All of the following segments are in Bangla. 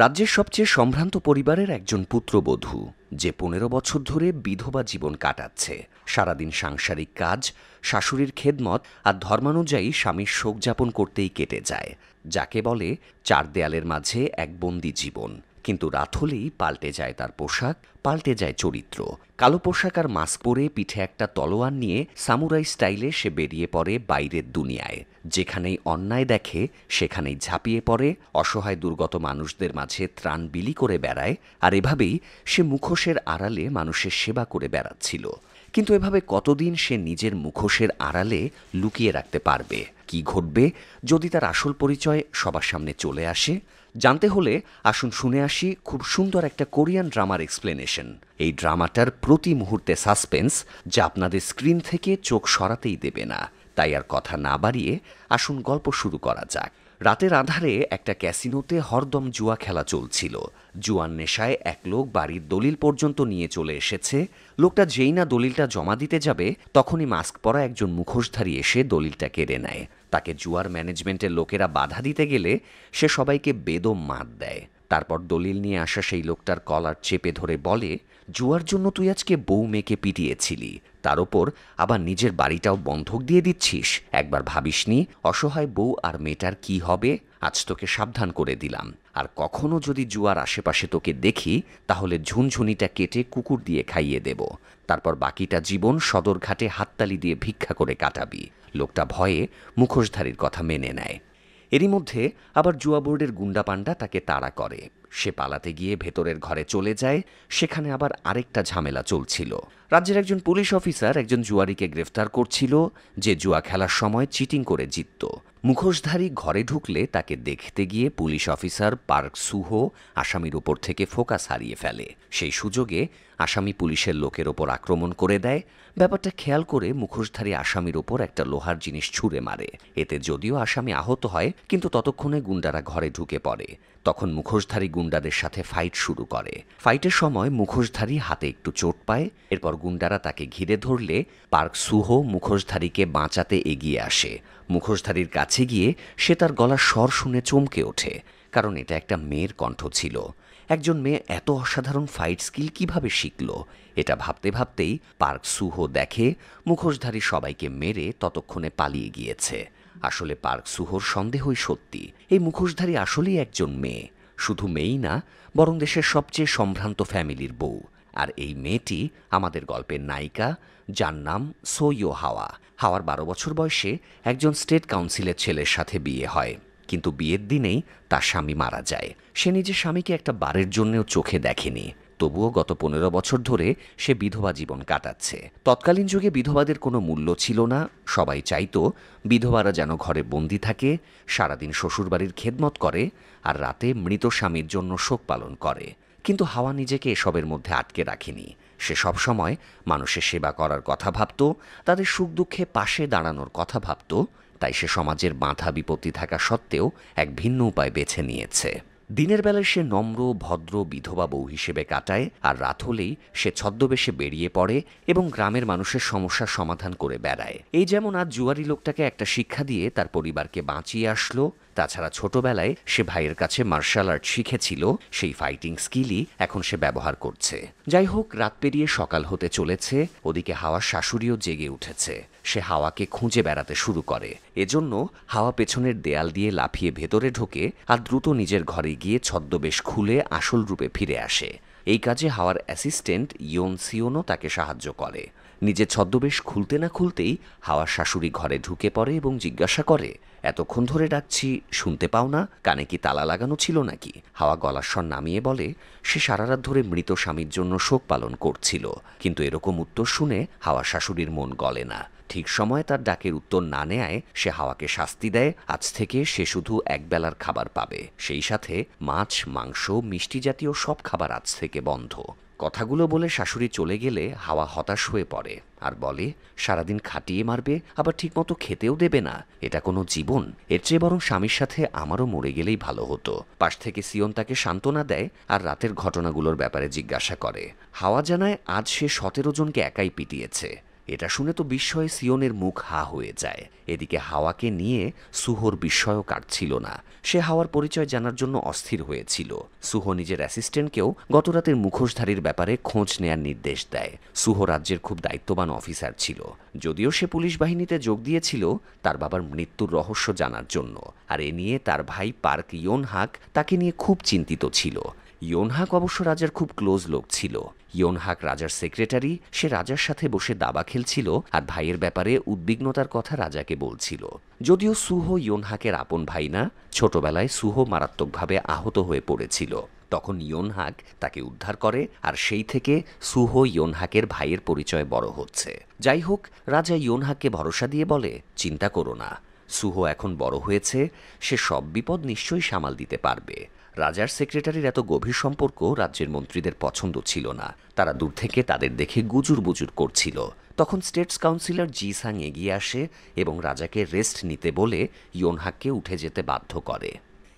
রাজ্যের সবচেয়ে সম্ভ্রান্ত পরিবারের একজন পুত্রবধূ, যে ১৫ বছর ধরে বিধবা জীবন কাটাচ্ছে। সারাদিন সাংসারিক কাজ, শাশুড়ির খেদমত আর ধর্মানুযায়ী স্বামীর শোক যাপন করতেই কেটে যায়, যাকে বলে চার দেয়ালের মাঝে এক বন্দি জীবন। কিন্তু রাত হলেই পাল্টে যায় তার পোশাক, পাল্টে যায় চরিত্র। কালো পোশাক আর মাস্ক পরে পিঠে একটা তলোয়ার নিয়ে সামুরাই স্টাইলে সে বেরিয়ে পড়ে বাইরের দুনিয়ায়। যেখানেই অন্যায় দেখে সেখানেই ঝাঁপিয়ে পড়ে, অসহায় দুর্গত মানুষদের মাঝে ত্রাণ বিলি করে বেড়ায়। আর এভাবেই সে মুখোশের আড়ালে মানুষের সেবা করে বেড়াচ্ছিল। কিন্তু এভাবে কতদিন সে নিজের মুখোশের আড়ালে লুকিয়ে রাখতে পারবে? কি ঘটবে যদি তার আসল পরিচয় সবার সামনে চলে আসে? জানতে হলে আসুন শুনে আসি খুব সুন্দর একটা কোরিয়ান ড্রামার এক্সপ্লেনেশন। এই ড্রামাটার প্রতি মুহূর্তে সাসপেন্স, যা আপনাদের স্ক্রিন থেকে চোখ সরাতেই দেবে না। তাই আর কথা না বাড়িয়ে আসুন গল্প শুরু করা যাক। রাতের আঁধারে একটা ক্যাসিনোতে হরদম জুয়া খেলা চলছিল। জুয়ার নেশায় এক লোক বাড়ির দলিল পর্যন্ত নিয়ে চলে এসেছে। লোকটা যেই না দলিলটা জমা দিতে যাবে, তখনই মাস্ক পরা একজন মুখোশধারী এসে দলিলটা কেড়ে নেয়। তাকে জুয়ার ম্যানেজমেন্টের লোকেরা বাধা দিতে গেলে সে সবাইকে বেদম মার দেয়। তারপর দলিল নিয়ে আসা সেই লোকটার কলার চেপে ধরে বলে, জুয়ার জন্য তুই আজকে বউ মেয়েকে পিটিয়েছিলি, তার ওপর আবার নিজের বাড়িটাও বন্ধক দিয়ে দিচ্ছিস। একবার ভাবিসনি অসহায় বউ আর মেয়েটার কি হবে? আজ তোকে সাবধান করে দিলাম, আর কখনো যদি জুয়ার আশেপাশে তোকে দেখি তাহলে ঝুনঝুনিটা কেটে কুকুর দিয়ে খাইয়ে দেব। তারপর বাকিটা জীবন সদরঘাটে হাততালি দিয়ে ভিক্ষা করে কাটাবি। লোকটা ভয়ে মুখোশধারীর কথা মেনে নেয়। এরই মধ্যে আবার জুয়া বোর্ডের গুন্ডা পান্ডা তাকে তাড়া করে। সে পালাতে গিয়ে ভেতরের ঘরে চলে যায়। সেখানে আবার আরেকটা ঝামেলা চলছিল। রাজ্যের একজন পুলিশ অফিসার একজন জুয়ারিকে গ্রেফতার করছিল, যে জুয়া খেলার সময় চিটিং করে জিতত। মুখোশধারী ঘরে ঢুকলে তাকে দেখতে গিয়ে পুলিশ অফিসার পার্ক সুহো আসামির উপর থেকে ফোকাস হারিয়ে ফেলে। সেই সুযোগে আসামি পুলিশের লোকের ওপর আক্রমণ করে দেয়। ব্যাপারটা খেয়াল করে মুখোশধারী আসামির ওপর একটা লোহার জিনিস ছুঁড়ে মারে। এতে যদিও আসামি আহত হয়, কিন্তু ততক্ষণে গুন্ডারা ঘরে ঢুকে পড়ে। তখন মুখোশধারী গুন্ডাদের সাথে ফাইট শুরু করে। ফাইটের সময় মুখোশধারী হাতে একটু চোট পায়। এরপর গুন্ডারা তাকে ঘিরে ধরলে পার্ক সুহো মুখোশধারীকে বাঁচাতে এগিয়ে আসে। মুখোশধারীর কাছে গিয়ে সে তার গলার স্বর শুনে চমকে ওঠে, কারণ এটা একটা মেয়ের কণ্ঠ ছিল। একজন মেয়ে এত অসাধারণ ফাইট স্কিল কিভাবে শিখল? এটা ভাবতে ভাবতেই পার্ক সুহো দেখে মুখোশধারী সবাইকে মেরে ততক্ষণে পালিয়ে গিয়েছে। আসলে পার্ক সুহোর সন্দেহই সত্যি, এই মুখোশধারী আসলেই একজন মেয়ে। শুধু মেয়েই না, বরং দেশের সবচেয়ে সম্ভ্রান্ত ফ্যামিলির বউ। আর এই মেয়েটি আমাদের গল্পের নায়িকা, যার নাম সোইও হাওয়া। হাওয়ার ১২ বছর বয়সে একজন স্টেট কাউন্সিলের ছেলের সাথে বিয়ে হয়, কিন্তু বিয়ের দিনেই তার স্বামী মারা যায়। সে নিজের স্বামীকে একটা বারের জন্যও চোখে দেখেনি। তবুও গত ১৫ বছর ধরে সে বিধবা জীবন কাটাচ্ছে। তৎকালীন যুগে বিধবাদের কোনো মূল্য ছিল না। সবাই চাইতো বিধবারা যেন ঘরে বন্দি থাকে, সারাদিন শ্বশুরবাড়ির খেদমত করে, আর রাতে মৃত স্বামীর জন্য শোক পালন করে। কিন্তু হাওয়া নিজেকে এসবের মধ্যে আটকে রাখেনি। সে সবসময় মানুষের সেবা করার কথা ভাবত, তাদের সুখ দুঃখে পাশে দাঁড়ানোর কথা ভাবত। তাই সে সমাজের বাধা বিপত্তি থাকা সত্ত্বেও এক ভিন্ন উপায় বেছে নিয়েছে। দিনের বেলায় সে নম্র ভদ্র বিধবা বউ হিসেবে কাটায়, আর রাত হলেই সে ছদ্মবেশে বেরিয়ে পড়ে এবং গ্রামের মানুষের সমস্যার সমাধান করে বেড়ায়। এই যেমন আজ জুয়ারি লোকটাকে একটা শিক্ষা দিয়ে তার পরিবারকে বাঁচিয়ে আসলো। তাছাড়া ছোটবেলায় সে ভাইয়ের কাছে মার্শাল আর্ট শিখেছিল, সেই ফাইটিং স্কিলই এখন সে ব্যবহার করছে। যাই হোক, রাত পেরিয়ে সকাল হতে চলেছে। ওদিকে হাওয়ার শাশুড়িও জেগে উঠেছে। সে হাওয়াকে খুঁজে বেড়াতে শুরু করে। এজন্য হাওয়া পেছনের দেয়াল দিয়ে লাফিয়ে ভেতরে ঢোকে আর দ্রুত নিজের ঘরে গিয়ে ছদ্মবেশ খুলে আসল রূপে ফিরে আসে। এই কাজে হাওয়ার অ্যাসিস্ট্যান্ট ইয়ন সিওনও তাকে সাহায্য করে। নিজের ছদ্মবেশ খুলতে না খুলতেই হাওয়ার শাশুড়ি ঘরে ঢুকে পড়ে এবং জিজ্ঞাসা করে, এতক্ষণ ধরে ডাকছি, শুনতে পাও না? কানে কি তালা লাগানো ছিল নাকি? হাওয়া গলার স্বর নামিয়ে বলে, সে সারারাত ধরে মৃত স্বামীর জন্য শোক পালন করছিল। কিন্তু এরকম উত্তর শুনে হাওয়ার শাশুড়ির মন গলে না। ঠিক সময়ে তার ডাকের উত্তর না নেয় সে হাওয়াকে শাস্তি দেয়। আজ থেকে সে শুধু একবেলার খাবার পাবে, সেই সাথে মাছ, মাংস, মিষ্টি জাতীয় সব খাবার আজ থেকে বন্ধ। কথাগুলো বলে শাশুড়ি চলে গেলে হাওয়া হতাশ হয়ে পড়ে আর বলে, সারাদিন খাটিয়ে মারবে, আবার ঠিকমতো খেতেও দেবে না। এটা কোনো জীবন? এর চেয়ে বরং স্বামীর সাথে আমারও মরে গেলেই ভালো হতো। পাশ থেকে সিয়ন তাকে সান্ত্বনা দেয় আর রাতের ঘটনাগুলোর ব্যাপারে জিজ্ঞাসা করে। হাওয়া জানায় আজ সে ১৭ জনকে একাই পিটিয়েছে। এটা শুনে তো বিস্ময়ে সিওনের মুখ হা হয়ে যায়। এদিকে হাওয়াকে নিয়ে সুহোর বিস্ময়ও কাটছিল না। সে হাওয়ার পরিচয় জানার জন্য অস্থির হয়েছিল। সুহো নিজের অ্যাসিস্ট্যান্টকেও গতরাতের মুখোশধারীর ব্যাপারে খোঁজ নেয়ার নির্দেশ দেয়। সুহো রাজ্যের খুব দায়িত্ববান অফিসার ছিল। যদিও সে পুলিশ বাহিনীতে যোগ দিয়েছিল তার বাবার মৃত্যুর রহস্য জানার জন্য, আর এ নিয়ে তার ভাই পার্ক ইয়োনহাক তাকে নিয়ে খুব চিন্তিত ছিল। ইয়োনহাক অবশ্য রাজার খুব ক্লোজ লোক ছিল। ইয়োনহাক রাজার সেক্রেটারি। সে রাজার সাথে বসে দাবা খেলছিল আর ভাইয়ের ব্যাপারে উদ্বিগ্নতার কথা রাজাকে বলছিল। যদিও সুহো ইয়োনহাকের আপন ভাই না, ছোটবেলায় সুহো মারাত্মকভাবে আহত হয়ে পড়েছিল। তখন ইয়োনহাক তাকে উদ্ধার করে, আর সেই থেকে সুহো ইয়োনহাকের ভাইয়ের পরিচয় বড় হচ্ছে। যাই হোক, রাজা ইয়োনহাককে ভরসা দিয়ে বলে, চিন্তা করো না, সুহো এখন বড় হয়েছে, সে সব বিপদ নিশ্চয়ই সামাল দিতে পারবে। রাজার সেক্রেটারির এত গভীর সম্পর্ক রাজ্যের মন্ত্রীদের পছন্দ ছিল না। তারা দূর থেকে তাদের দেখে গুজুর বুজুর করছিল। তখন স্টেটস কাউন্সিলর জিসাং এগিয়ে আসে এবং রাজাকে রেস্ট নিতে বলে ইয়োনহাককে উঠে যেতে বাধ্য করে।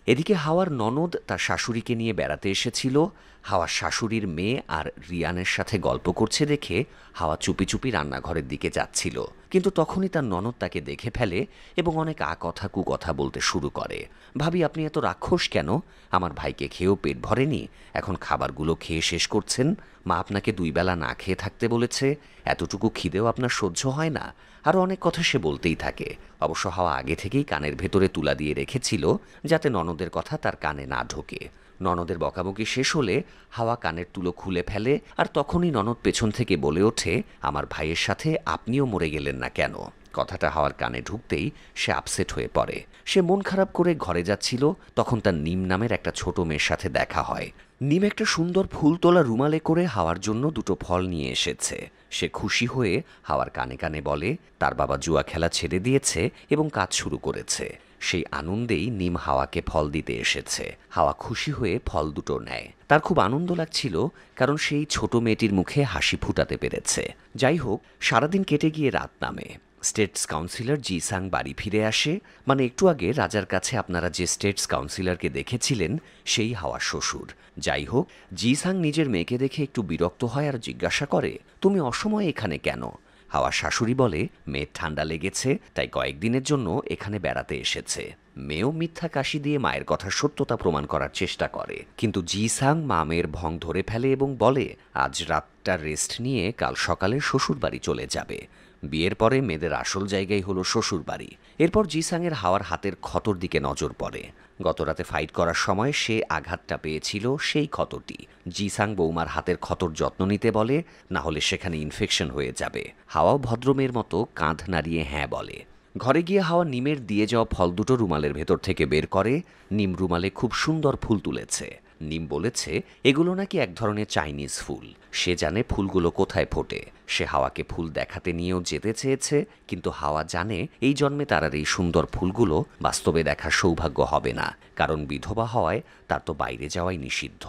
এদিকে হাওয়ার ননদ তার শাশুড়িকে নিয়ে বেড়াতে এসেছিল। হাওয়ার শাশুড়ির মেয়ে আর রিয়ানের সাথে গল্প করছে দেখে হাওয়া চুপি চুপি রান্নাঘরের দিকে যাচ্ছিল। কিন্তু তখনই তার ননদ তাকে দেখে ফেলে এবং অনেক কথা কুকথা বলতে শুরু করে। ভাবি, আপনি এত রাক্ষস কেন? আমার ভাইকে খেয়েও পেট ভরেনি, এখন খাবারগুলো খেয়ে শেষ করছেন। মা আপনাকে 2 বেলা না খেয়ে থাকতে বলেছে, এতটুকু খিদেও আপনার সহ্য হয় না? আরও অনেক কথা সে বলতেই থাকে। অবশ্য হাওয়া আগে থেকেই কানের ভেতরে তুলা দিয়ে রেখেছিল যাতে ননদের কথা তার কানে না ঢোকে। ননদের বকাবকি শেষ হলে হাওয়া কানের তুলো খুলে ফেলে, আর তখনই ননদ পেছন থেকে বলে ওঠে, আমার ভাইয়ের সাথে আপনিও মরে গেলেন না কেন? কথাটা হাওয়ার কানে ঢুকতেই সে আপসেট হয়ে পড়ে। সে মন খারাপ করে ঘরে যাচ্ছিল, তখন তার নিম নামের একটা ছোট মেয়ের সাথে দেখা হয়। নিম একটা সুন্দর ফুল তোলা রুমালে করে হাওয়ার জন্য 2টো ফল নিয়ে এসেছে। সে খুশি হয়ে হাওয়ার কানে কানে বলে তার বাবা জুয়া খেলা ছেড়ে দিয়েছে এবং কাজ শুরু করেছে। সেই আনন্দেই নিম হাওয়াকে ফল দিতে এসেছে। হাওয়া খুশি হয়ে ফল 2টো নেয়। তার খুব আনন্দ লাগছিল, কারণ সেই ছোট মেয়েটির মুখে হাসি ফুটাতে পেরেছে। যাই হোক, সারাদিন কেটে গিয়ে রাত নামে। স্টেটস কাউন্সিলর জিসাং বাড়ি ফিরে আসে। মানে একটু আগে রাজার কাছে আপনারা যে স্টেটস কাউন্সিলরকে দেখেছিলেন সেই হাওয়ার শ্বশুর। যাই হোক, জিসাং নিজের মেয়েকে দেখে একটু বিরক্ত হয় আর জিজ্ঞাসা করে, তুমি অসময়ে এখানে কেন? হাওয়ার শাশুড়ি বলে, মেয়ের ঠান্ডা লেগেছে, তাই কয়েকদিনের জন্য এখানে বেড়াতে এসেছে। মেয়েও মিথ্যা কাশি দিয়ে মায়ের কথার সত্যতা প্রমাণ করার চেষ্টা করে, কিন্তু জিসাং মা মেয়ের ভং ধরে ফেলে এবং বলে আজ রাতটা রেস্ট নিয়ে কাল সকালে শ্বশুর বাড়ি চলে যাবে। বিয়ের পরে মেয়েদের আসল জায়গাই হলো শ্বশুর বাড়ি। এরপর জিসাংয়ের হাওয়ার হাতের ক্ষতর দিকে নজর পড়ে। গতরাতে ফাইট করার সময় সে আঘাতটা পেয়েছিল, সেই ক্ষতটি। জিসাং বৌমার হাতের ক্ষতর যত্ন নিতে বলে, না হলে সেখানে ইনফেকশন হয়ে যাবে। হাওয়াও ভদ্রমের মতো কাঁধ নাড়িয়ে হ্যাঁ বলে। ঘরে গিয়ে হাওয়া নিমের দিয়ে যাওয়া ফল 2টো রুমালের ভেতর থেকে বের করে। নিম রুমালে খুব সুন্দর ফুল তুলেছে। নিম বলেছে এগুলো নাকি এক ধরনের চাইনিজ ফুল। সে জানে ফুলগুলো কোথায় ফোটে। সে হাওয়াকে ফুল দেখাতে নিয়েও যেতে চেয়েছে, কিন্তু হাওয়া জানে এই জন্মে তার আর এই সুন্দর ফুলগুলো বাস্তবে দেখার সৌভাগ্য হবে না, কারণ বিধবা হওয়ায় তার তো বাইরে যাওয়াই নিষিদ্ধ।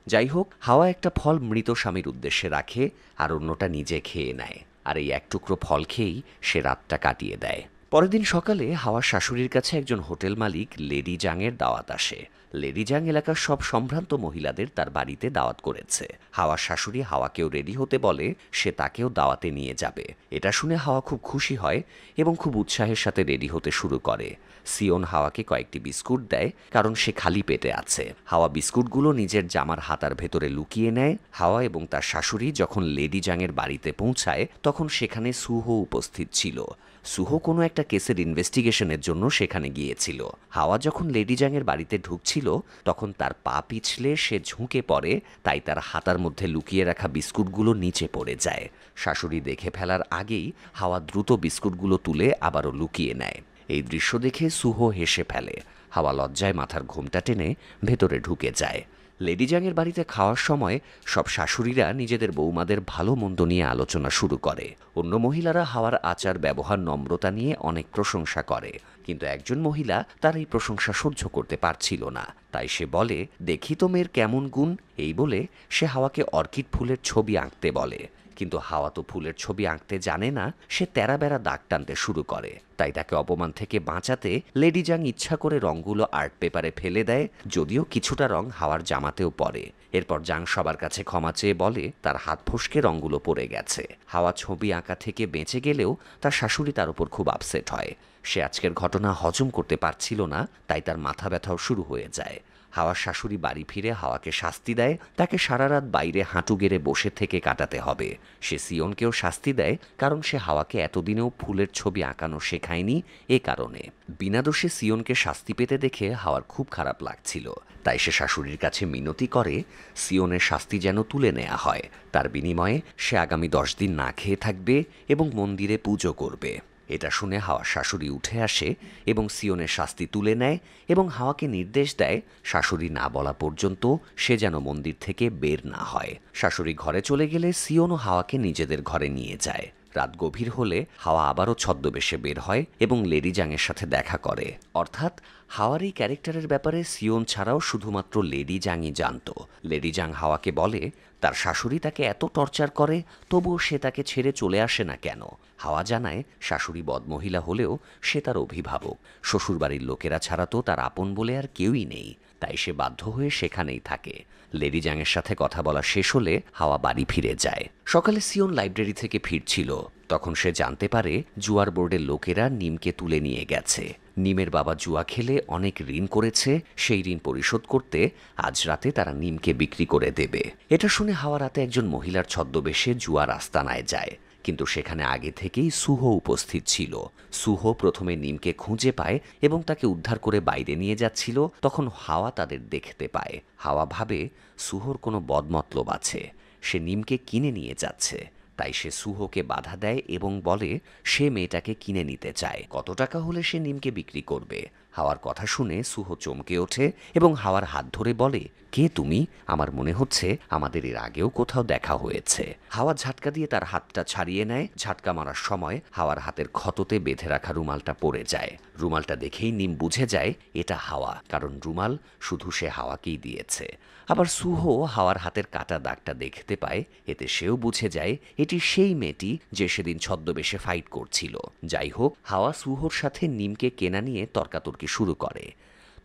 যাই হোক, হাওয়া একটা ফল মৃত স্বামীর উদ্দেশ্যে রাখে আর অন্যটা নিজে খেয়ে নেয়, আর এই 1 টুকরো ফল খেয়েই সে রাতটা কাটিয়ে দেয়। পরের দিন সকালে হাওয়ার শাশুড়ির কাছে একজন হোটেল মালিক লেডি জাংয়ের দাওয়াত আসে। লেডি জাং এলাকার সব সম্ভ্রান্ত মহিলাদের তার বাড়িতে দাওয়াত করেছে। হাওয়ার শাশুড়ি হাওয়াকেও রেডি হতে বলে, সে তাকেও দাওয়াতে নিয়ে যাবে। এটা শুনে হাওয়া খুব খুশি হয় এবং খুব উৎসাহের সাথে রেডি হতে শুরু করে। সিওন হাওয়াকে কয়েকটি বিস্কুট দেয়, কারণ সে খালি পেটে আছে। হাওয়া বিস্কুটগুলো নিজের জামার হাতার ভেতরে লুকিয়ে নেয়। হাওয়া এবং তার শাশুড়ি যখন লেডি জাংয়ের বাড়িতে পৌঁছায় তখন সেখানে সুহো উপস্থিত ছিল। সুহো কোনো একটা কেসের ইনভেস্টিগেশনের জন্য সেখানে গিয়েছিল। হাওয়া যখন লেডি জাংয়ের বাড়িতে ঢুকছিল তখন তার পা পিছলে সে ঝুঁকে পড়ে, তাই তার হাতার মধ্যে লুকিয়ে রাখা বিস্কুটগুলো নিচে পড়ে যায়। শাশুড়ি দেখে ফেলার আগেই হাওয়া দ্রুত বিস্কুটগুলো তুলে আবারও লুকিয়ে নেয়। এই দৃশ্য দেখে সুহো হেসে ফেলে। হাওয়া লজ্জায় মাথার ঘোমটা টেনে ভেতরে ঢুকে যায়। লেডি জাংয়ের বাড়িতে খাওয়ার সময় সব শাশুড়িরা নিজেদের বৌমাদের ভালো মন্দ নিয়ে আলোচনা শুরু করে। অন্য মহিলারা হাওয়ার আচার ব্যবহার নম্রতা নিয়ে অনেক প্রশংসা করে, কিন্তু একজন মহিলা তার এই প্রশংসা সহ্য করতে পারছিল না। তাই সে বলে, দেখি তো মেয়ের কেমন গুণ। এই বলে সে হাওয়াকে অর্কিড ফুলের ছবি আঁকতে বলে। কিন্তু হাওয়া তো ফুলের ছবি আঁকতে জানে না। সে তেরা বেড়া দাগ টানতে শুরু করে। তাই তাকে অপমান থেকে বাঁচাতে লেডি জাং ইচ্ছা করে রঙগুলো আর্ট পেপারে ফেলে দেয়, যদিও কিছুটা রং হাওয়ার জামাতেও পড়ে। এরপর জাং সবার কাছে ক্ষমা চেয়ে বলে তার হাত ফসকে রঙগুলো পড়ে গেছে। হাওয়া ছবি আঁকা থেকে বেঁচে গেলেও তার শাশুড়ি তার উপর খুব আপসেট হয়। সে আজকের ঘটনা হজম করতে পারছিল না, তাই তার মাথা ব্যথাও শুরু হয়ে যায়। হাওয়ার শাশুড়ি বাড়ি ফিরে হাওয়াকে শাস্তি দেয়, তাকে সারা রাত বাইরে হাঁটু গেড়ে বসে থেকে কাটাতে হবে। সে সিওনকেও শাস্তি দেয়, কারণ সে হাওয়াকে এতদিনেও ফুলের ছবি আঁকানো শেখায়নি। এ কারণে বিনা দোষে সিওনকে শাস্তি পেতে দেখে হাওয়ার খুব খারাপ লাগছিল। তাই সে শাশুড়ির কাছে মিনতি করে সিওনের শাস্তি যেন তুলে নেওয়া হয়। তার বিনিময়ে সে আগামী 10 দিন না খেয়ে থাকবে এবং মন্দিরে পুজো করবে। এটা শুনে হাওয়ার শাশুড়ি উঠে আসে এবং সিওনের শাস্তি তুলে নেয় এবং হাওয়াকে নির্দেশ দেয় শাশুড়ি না বলা পর্যন্ত সে যেন মন্দির থেকে বের না হয়। শাশুড়ি ঘরে চলে গেলে সিওনও হাওয়াকে নিজেদের ঘরে নিয়ে যায়। রাত গভীর হলে হাওয়া আবারও ছদ্মবেশে বের হয় এবং লেডি জাংয়ের সাথে দেখা করে। অর্থাৎ হাওয়ার এই ক্যারেক্টারের ব্যাপারে সিওন ছাড়াও শুধুমাত্র লেডি জাংই জানত। লেডি জাং হাওয়াকে বলে তার শাশুড়ি তাকে এত টর্চার করে, তবুও সে তাকে ছেড়ে চলে আসে না কেন। হাওয়া জানায় শাশুড়ি বদমহিলা হলেও সে তার অভিভাবক। শ্বশুরবাড়ির লোকেরা ছাড়া তো তার আপন বলে আর কেউই নেই, তাই সে বাধ্য হয়ে সেখানেই থাকে। লেডি জাংয়ের সাথে কথা বলা শেষ হলে হাওয়া বাড়ি ফিরে যায়। সকালে সিওন লাইব্রেরি থেকে ফিরছিল, তখন সে জানতে পারে জুয়ার বোর্ডের লোকেরা নিমকে তুলে নিয়ে গেছে। নিমের বাবা জুয়া খেলে অনেক ঋণ করেছে, সেই ঋণ পরিশোধ করতে আজ রাতে তারা নিমকে বিক্রি করে দেবে। এটা শুনে হাওয়া রাতে একজন মহিলার ছদ্মবেশে জুয়ার আস্তানায় যায়, কিন্তু সেখানে আগে থেকেই সুহো উপস্থিত ছিল। সুহো প্রথমে নিমকে খুঁজে পায় এবং তাকে উদ্ধার করে বাইরে নিয়ে যাচ্ছিল। তখন হাওয়া তাদের দেখতে পায়। হাওয়া ভাবে সুহোর কোনো বদমতলব আছে, সে নিমকে কিনে নিয়ে যাচ্ছে। তাই সে সুহোকে বাধা দেয় এবং বলে সে মেয়েটাকে কিনে নিতে চায়, কত টাকা হলে সে নিমকে বিক্রি করবে। হাওয়ার কথা শুনে সুহো চমকে ওঠে এবং হাওয়ার হাত ধরে বলে, কে তুমি? আমার মনে হচ্ছে আমাদের এর আগেও কোথাও দেখা হয়েছে। হাওয়া ঝাটকা দিয়ে তার হাতটা ছাড়িয়ে নেয়। ঝাটকা মারার সময় হাওয়ার হাতের ক্ষততে বেঁধে রাখা রুমালটা পড়ে যায়। রুমালটা দেখেই নিম বুঝে যায় এটা হাওয়া, কারণ রুমাল শুধু সে হাওয়াকেই দিয়েছে। আবার সুহো হাওয়ার হাতের কাটা দাগটা দেখতে পায়, এতে সেও বুঝে যায় এটি সেই মেয়েটি যে সেদিন ছদ্মবেশে ফাইট করছিল। যাই হোক, হাওয়া সুহোর সাথে নিমকে কেনা নিয়ে তর্কাতর্কি শুরু করে।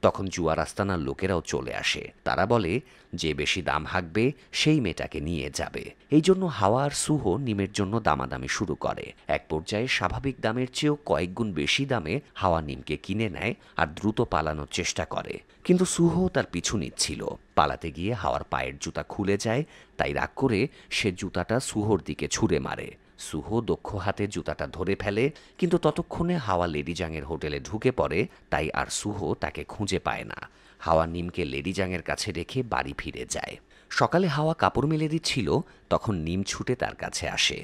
তখন জুয়ার আস্তানার লোকেরাও চলে আসে। তারা বলে যে বেশি দাম হাঁকবে সেই মেয়েটাকে নিয়ে যাবে। এই জন্য হাওয়া আর সুহো নিমের জন্য দামাদামি শুরু করে। এক পর্যায়ে স্বাভাবিক দামের চেয়েও কয়েক গুণ বেশি দামে হাওয়া নিমকে কিনে নেয় আর দ্রুত পালানোর চেষ্টা করে, কিন্তু সুহো তার পিছু নিচ্ছিল। পালাতে গিয়ে হাওয়ার পায়ের জুতা খুলে যায়, তাই রাগ করে সে জুতাটা সুহোর দিকে ছুঁড়ে মারে। সুহো দক্ষ হাতে জুতাটা ধরে ফেলে, কিন্তু ততক্ষণে হাওয়া লেডি জাংয়ের হোটেলে ঢুকে পড়ে, তাই আর সুহো তাকে খুঁজে পায় না। হাওয়া নিমকে লেডি জাংয়ের কাছে রেখে বাড়ি ফিরে যায়। সকালে হাওয়া কাপড় মেলে দিচ্ছিল, তখন নিম ছুটে তার কাছে আসে।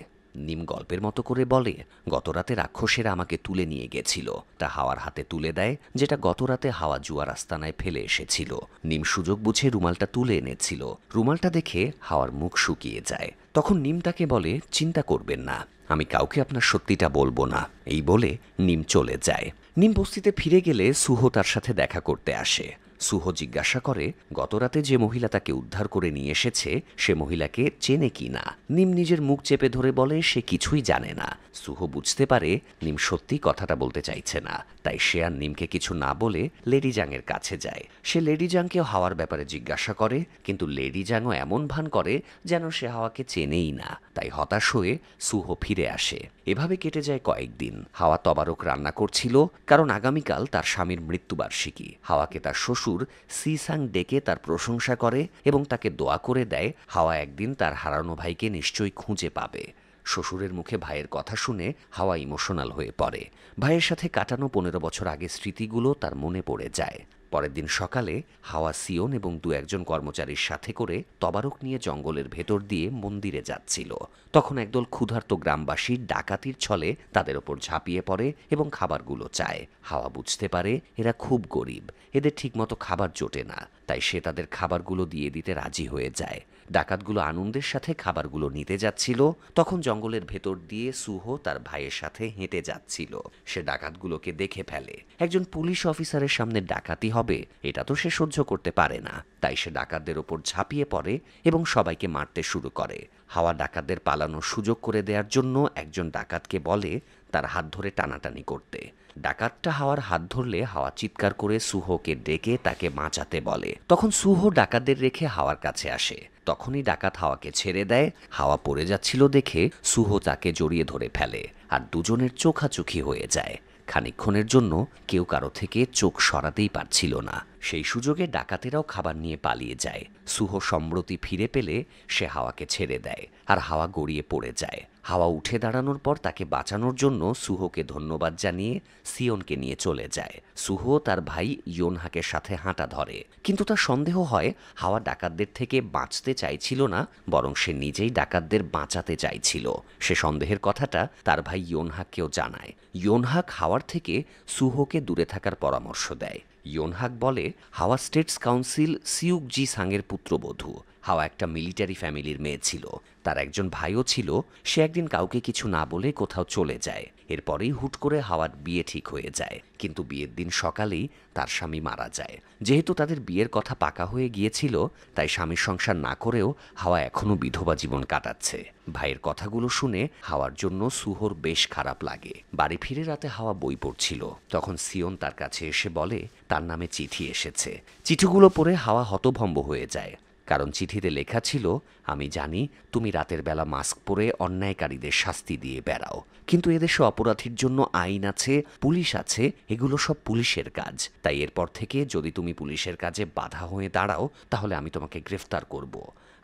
নিম গল্পের মতো করে বলে গতরাতে রাক্ষসেরা আমাকে তুলে নিয়ে গেছিল। তা হাওয়ার হাতে তুলে দেয়, যেটা গতরাতে হাওয়া জুয়ার আস্তানায় ফেলে এসেছিল। নিম সুযোগ বুঝে রুমালটা তুলে এনেছিল। রুমালটা দেখে হাওয়ার মুখ শুকিয়ে যায়। তখন নিম তাকে বলে চিন্তা করবেন না, আমি কাউকে আপনার সত্যিটা বলবো না। এই বলে নিম চলে যায়। নিম বস্তিতে ফিরে গেলে সুহো তার সাথে দেখা করতে আসে। সুহো জিজ্ঞাসা করে গতরাতে যে মহিলা তাকে উদ্ধার করে নিয়ে এসেছে সে মহিলাকে চেনে কি না। নিম নিজের মুখ চেপে ধরে বলে সে কিছুই জানে না। সুহো বুঝতে পারে নিম সত্যি কথাটা বলতে চাইছে না, তাই সে আর নিমকে কিছু না বলে লেডি জাংয়ের কাছে যায়। সে লেডি জাংকেও হাওয়ার ব্যাপারে জিজ্ঞাসা করে, কিন্তু লেডি জাংও এমন ভান করে যেন সে হাওয়াকে চেনেই না। তাই হতাশ হয়ে সুহো ফিরে আসে। এভাবে কেটে যায় কয়েকদিন। হাওয়া তবারক রান্না করছিল, কারণ আগামীকাল তার স্বামীর মৃত্যুবার্ষিকী। হাওয়াকে তার শ্বশুর সিসাং ডেকে তার প্রশংসা করে এবং তাকে দোয়া করে দেয় হাওয়া একদিন তার হারানো ভাইকে নিশ্চয়ই খুঁজে পাবে। শ্বশুরের মুখে ভাইয়ের কথা শুনে হাওয়া ইমোশনাল হয়ে পড়ে। ভাইয়ের সাথে কাটানো 15 বছর আগে স্মৃতিগুলো তার মনে পড়ে যায়। পরের দিন সকালে হাওয়া সিওন এবং 2-1 কর্মচারীর সাথে করে তবারক নিয়ে জঙ্গলের ভেতর দিয়ে মন্দিরে যাচ্ছিল। তখন একদল ক্ষুধার্ত গ্রামবাসী ডাকাতির ছলে তাদের ওপর ঝাঁপিয়ে পড়ে এবং খাবারগুলো চায়। হাওয়া বুঝতে পারে এরা খুব গরিব, এদের ঠিকমতো খাবার জোটে না, তাই সে তাদের খাবারগুলো দিয়ে দিতে রাজি হয়ে যায়। ডাকাতগুলো আনন্দের সাথে খাবারগুলো নিতে যাচ্ছিল। তখন জঙ্গলের ভেতর দিয়ে সুহো তার ভাইয়ের সাথে হেঁটে যাচ্ছিল। সে ডাকাতগুলোকে দেখে ফেলে। একজন পুলিশ অফিসারের সামনে ডাকাতি হবে হবে এটা তো সে সহ্য করতে পারে না। তাই সে ডাকাতদের ওপর ঝাঁপিয়ে পড়ে এবং সবাইকে মারতে শুরু করে। হাওয়া ডাকাতদের পালানোর সুযোগ করে দেওয়ার জন্য একজন ডাকাতকে বলে তার হাত ধরে টানাটানি করতে। ডাকাতটা হাওয়ার হাত ধরলে হাওয়া চিৎকার করে সুহোকে ডেকে তাকে বাঁচাতে বলে। তখন সুহো ডাকাতদের রেখে হাওয়ার কাছে আসে। তখনই ডাকাত হাওয়াকে ছেড়ে দেয়। হাওয়া পড়ে যাচ্ছিল দেখে সুহো তাকে জড়িয়ে ধরে ফেলে আর দুজনের চোখাচোখি হয়ে যায়। খানিকক্ষণের জন্য কেউ কারো থেকে চোখ সরাতেই পারছিল না। সেই সুযোগে ডাকাতেরাও খাবার নিয়ে পালিয়ে যায়। সুহো সম্প্রতি ফিরে পেলে সে হাওয়াকে ছেড়ে দেয় আর হাওয়া গড়িয়ে পড়ে যায়। হাওয়া উঠে দাঁড়ানোর পর তাকে বাঁচানোর জন্য সুহোকে ধন্যবাদ জানিয়ে সিওনকে নিয়ে চলে যায়। সুহো তার ভাই ইয়োনহাকের সাথে হাঁটা ধরে, কিন্তু তার সন্দেহ হয় হাওয়া ডাকাতদের থেকে বাঁচতে চাইছিল না, বরং সে নিজেই ডাকাতদের বাঁচাতে চাইছিল। সে সন্দেহের কথাটা তার ভাই ইয়োনহাককেও জানায়। ইয়োনহাক হাওয়ার থেকে সুহোকে দূরে থাকার পরামর্শ দেয়। ইয়োনহাক বলে হাওয়া স্টেটস কাউন্সিল সিউক জি সাংয়ের পুত্রবধূ। হাওয়া একটা মিলিটারি ফ্যামিলির মেয়ে ছিল, তার একজন ভাইও ছিল। সে একদিন কাউকে কিছু না বলে কোথাও চলে যায়। এরপরেই হুট করে হাওয়ার বিয়ে ঠিক হয়ে যায়, কিন্তু বিয়ের দিন সকালেই তার স্বামী মারা যায়। যেহেতু তাদের বিয়ের কথা পাকা হয়ে গিয়েছিল, তাই স্বামীর সংসার না করেও হাওয়া এখনও বিধবা জীবন কাটাচ্ছে। ভাইয়ের কথাগুলো শুনে হাওয়ার জন্য সুহোর বেশ খারাপ লাগে। বাড়ি ফিরে রাতে হাওয়া বই পড়ছিল, তখন সিওন তার কাছে এসে বলে তার নামে চিঠি এসেছে। চিঠিগুলো পড়ে হাওয়া হতভম্ব হয়ে যায়, কারণ চিঠিতে লেখা ছিল, আমি জানি তুমি রাতের বেলা মাস্ক পরে অন্যায়কারীদের শাস্তি দিয়ে বেড়াও, কিন্তু এদেশে অপরাধীর জন্য আইন আছে, পুলিশ আছে, এগুলো সব পুলিশের কাজ। তাই এরপর থেকে যদি তুমি পুলিশের কাজে বাধা হয়ে দাঁড়াও তাহলে আমি তোমাকে গ্রেফতার করব।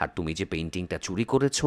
আর তুমি যে পেইন্টিংটা চুরি করেছ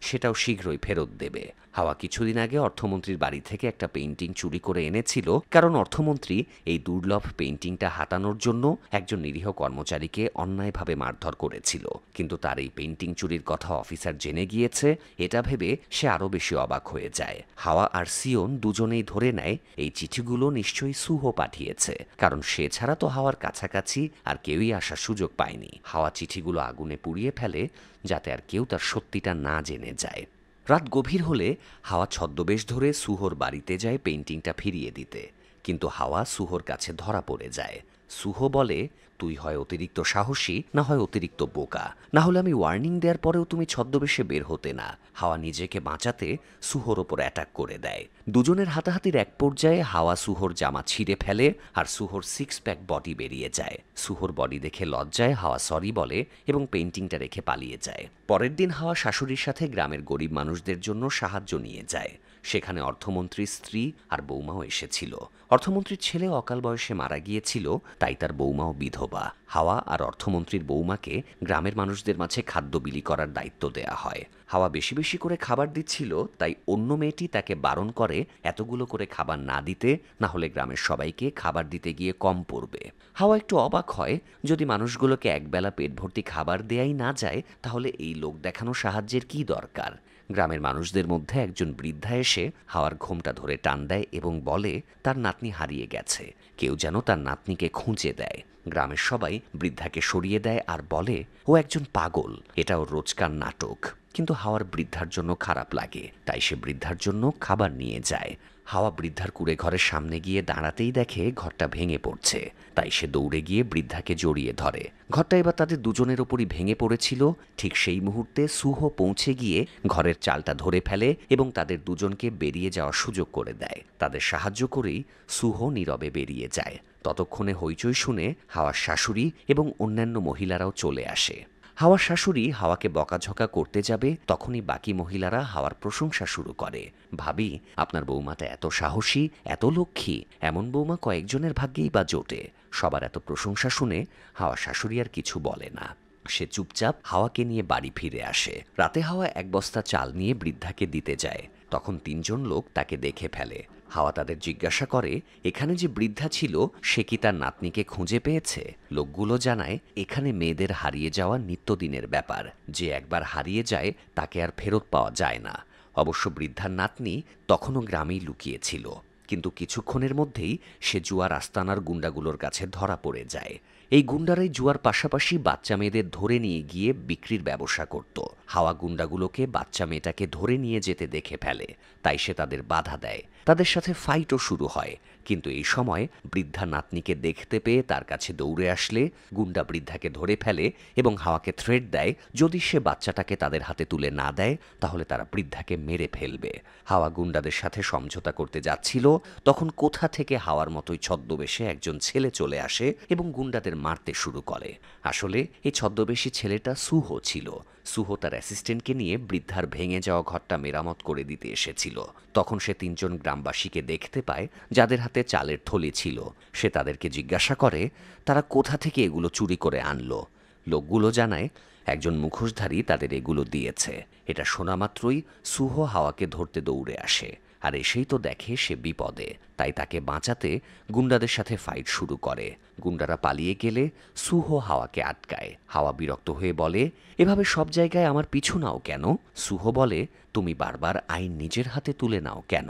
সেটাও শীঘ্রই ফেরত দেবে। হাওয়া কিছুদিন আগে অর্থমন্ত্রীর বাড়ি থেকে একটা পেইন্টিং চুরি করে এনেছিল, কারণ অর্থমন্ত্রী এই দুর্লভ পেইন্টিংটা হাতানোর জন্য একজন নিরীহ কর্মচারীকে অন্যায়ভাবে মারধর করেছিল। কিন্তু তার এই পেইন্টিং চুরির কথা অফিসার জেনে গিয়েছে, এটা ভেবে সে আরও বেশি অবাক হয়ে যায়। হাওয়া আর সিওন দুজনেই ধরে নেয় এই চিঠিগুলো নিশ্চয়ই সুহো পাঠিয়েছে, কারণ সে ছাড়া তো হাওয়ার কাছাকাছি আর কেউই আসার সুযোগ পায়নি। হাওয়া চিঠিগুলো আগুনে পুড়িয়ে ফেলে যাতে আর কেউ তার সত্যিটা না জেনে যায়। রাত গভীর হলে হাওয়া ছদ্মবেশ ধরে সুহোর বাড়িতে যায় পেইন্টিংটা ফিরিয়ে দিতে, কিন্তু হাওয়া সুহোর কাছে ধরা পড়ে যায়। সুহো বলে, তুই হয় অতিরিক্ত সাহসী, না হয় অতিরিক্ত বোকা, না হলে আমি ওয়ার্নিং দেওয়ার পরেও তুমি ছদ্মবেশে বের হতে না। হাওয়া নিজেকে বাঁচাতে সুহোর ওপর অ্যাটাক করে দেয়। দুজনের হাতাহাতির এক পর্যায়ে হাওয়া সুহোর জামা ছিঁড়ে ফেলে আর সুহোর 6 প্যাক বডি বেরিয়ে যায়। সুহোর বডি দেখে লজ্জায় হাওয়া সরি বলে এবং পেইন্টিংটা রেখে পালিয়ে যায়। পরের দিন হাওয়া শাশুড়ির সাথে গ্রামের গরিব মানুষদের জন্য সাহায্য নিয়ে যায়। সেখানে অর্থমন্ত্রীর স্ত্রী আর বৌমাও এসেছিল। অর্থমন্ত্রীর ছেলে অকাল বয়সে মারা গিয়েছিল, তাই তার বৌমাও বিধবা। হাওয়া আর অর্থমন্ত্রীর বৌমাকে গ্রামের মানুষদের মাঝে খাদ্য বিলি করার দায়িত্ব দেয়া হয়। হাওয়া বেশি বেশি করে খাবার দিচ্ছিল, তাই অন্য মেয়েটি তাকে বারণ করে এতগুলো করে খাবার না দিতে, না হলে গ্রামের সবাইকে খাবার দিতে গিয়ে কম পড়বে। হাওয়া একটু অবাক হয়, যদি মানুষগুলোকে একবেলা পেট ভর্তি খাবার দেয়াই না যায় তাহলে এই লোক দেখানো সাহায্যের কি দরকার। গ্রামের মানুষদের মধ্যে একজন বৃদ্ধা এসে হাওয়ার ঘোমটা ধরে টান দেয় এবং বলে তার নাতনি হারিয়ে গেছে, কেউ যেন তার নাতনিকে খুঁজে দেয়। গ্রামের সবাই বৃদ্ধাকে সরিয়ে দেয় আর বলে ও একজন পাগল, এটা ওর রোজকার নাটক। কিন্তু হাওয়ার বৃদ্ধার জন্য খারাপ লাগে, তাই সে বৃদ্ধার জন্য খাবার নিয়ে যায়। হাওয়া বৃদ্ধার কুঁড়ে ঘরের সামনে গিয়ে দাঁড়াতেই দেখে ঘরটা ভেঙে পড়ছে, তাই সে দৌড়ে গিয়ে বৃদ্ধাকে জড়িয়ে ধরে। ঘরটা এবার তাদের দুজনের ওপরই ভেঙে পড়েছিল। ঠিক সেই মুহূর্তে সুহো পৌঁছে গিয়ে ঘরের চালটা ধরে ফেলে এবং তাদের দুজনকে বেরিয়ে যাওয়ার সুযোগ করে দেয়। তাদের সাহায্য করেই সুহো নীরবে বেরিয়ে যায়। ততক্ষণে হইচই শুনে হাওয়ার শাশুড়ি এবং অন্যান্য মহিলারাও চলে আসে। হাওয়ার শাশুড়ি হাওয়াকে বকাঝকা করতে যাবে, তখনই বাকি মহিলারা হাওয়ার প্রশংসা শুরু করে। ভাবি, আপনার বৌমাটা এত সাহসী, এত লক্ষ্মী, এমন বৌমা কয়েকজনের ভাগ্যেই বা জোটে। সবার এত প্রশংসা শুনে হাওয়া শাশুড়ি আর কিছু বলে না। সে চুপচাপ হাওয়াকে নিয়ে বাড়ি ফিরে আসে। রাতে হাওয়া এক বস্তা চাল নিয়ে বৃদ্ধাকে দিতে যায়, তখন 3 জন লোক তাকে দেখে ফেলে। হাওয়া তাদের জিজ্ঞাসা করে এখানে যে বৃদ্ধা ছিল সে কি তার নাতনিকে খুঁজে পেয়েছে। লোকগুলো জানায় এখানে মেয়েদের হারিয়ে যাওয়া নিত্যদিনের ব্যাপার, যে একবার হারিয়ে যায় তাকে আর ফেরত পাওয়া যায় না। অবশ্য বৃদ্ধার নাতনি তখনও গ্রামেই লুকিয়েছিল, কিন্তু কিছুক্ষণের মধ্যেই সে জুয়ার আস্তানার গুন্ডাগুলোর কাছে ধরা পড়ে যায়। এই গুন্ডারাই জুয়ার পাশাপাশি বাচ্চা মেয়েদের ধরে নিয়ে গিয়ে বিক্রির ব্যবসা করত। হাওয়া গুন্ডাগুলোকে বাচ্চা মেয়েটাকে ধরে নিয়ে যেতে দেখে ফেলে, তাই সে তাদের বাধা দেয়। তাদের সাথে ফাইটও শুরু হয়, কিন্তু এই সময় বৃদ্ধা নাতনিকে দেখতে পেয়ে তার কাছে দৌড়ে আসলে গুন্ডা বৃদ্ধাকে ধরে ফেলে এবং হাওয়াকে থ্রেট দেয়, যদি সে বাচ্চাটাকে তাদের হাতে তুলে না দেয় তাহলে তারা বৃদ্ধাকে মেরে ফেলবে। হাওয়া গুন্ডাদের সাথে সমঝোতা করতে যাচ্ছিল, তখন কোথা থেকে হাওয়ার মতোই ছদ্মবেশে একজন ছেলে চলে আসে এবং গুন্ডাদের মারতে শুরু করে। আসলে এই ছদ্মবেশী ছেলেটা সুহ ছিল। সুহ তার অ্যাসিস্ট্যান্টকে নিয়ে বৃদ্ধার ভেঙে যাওয়া ঘরটা মেরামত করে দিতে এসেছিল। তখন সে ৩ জন গ্রামবাসীকে দেখতে পায় যাদের হাতে চালের থলি ছিল। সে তাদেরকে জিজ্ঞাসা করে তারা কোথা থেকে এগুলো চুরি করে আনলো। লোকগুলো জানায় একজন মুখোশধারী তাদের এগুলো দিয়েছে। এটা শোনা মাত্রই সুহ হাওয়াকে ধরতে দৌড়ে আসে, আর এসেই তো দেখে সে বিপদে। তাই তাকে বাঁচাতে গুন্ডাদের সাথে ফাইট শুরু করে। গুন্ডারা পালিয়ে গেলে সুহ হাওয়াকে আটকায়। হাওয়া বিরক্ত হয়ে বলে, এভাবে সব জায়গায় আমার পিছু নাও কেন? সুহ বলে, তুমি বারবার আইন নিজের হাতে তুলে নাও কেন?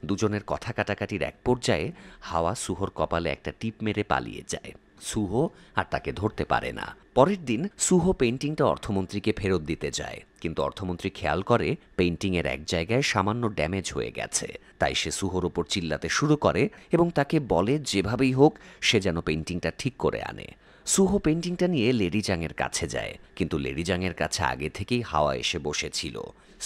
দুজনের কথা কাটাকাটির এক পর্যায়ে হাওয়া সুহর কপালে একটা টিপ মেরে পালিয়ে যায়। সুহ আর তাকে ধরতে পারে না। পরের দিন সুহ পেইন্টিংটা অর্থমন্ত্রীকে ফেরত দিতে যায়, কিন্তু অর্থমন্ত্রী খেয়াল করে পেইন্টিংয়ের এক জায়গায় সামান্য ড্যামেজ হয়ে গেছে। তাই সে সুহর ওপর চিল্লাতে শুরু করে এবং তাকে বলে যেভাবেই হোক সে যেন পেইন্টিংটা ঠিক করে আনে। সুহ পেইন্টিংটা নিয়ে লেডিজাংয়ের কাছে যায়, কিন্তু লেডিজাংয়ের কাছে আগে থেকেই হাওয়া এসে বসেছিল।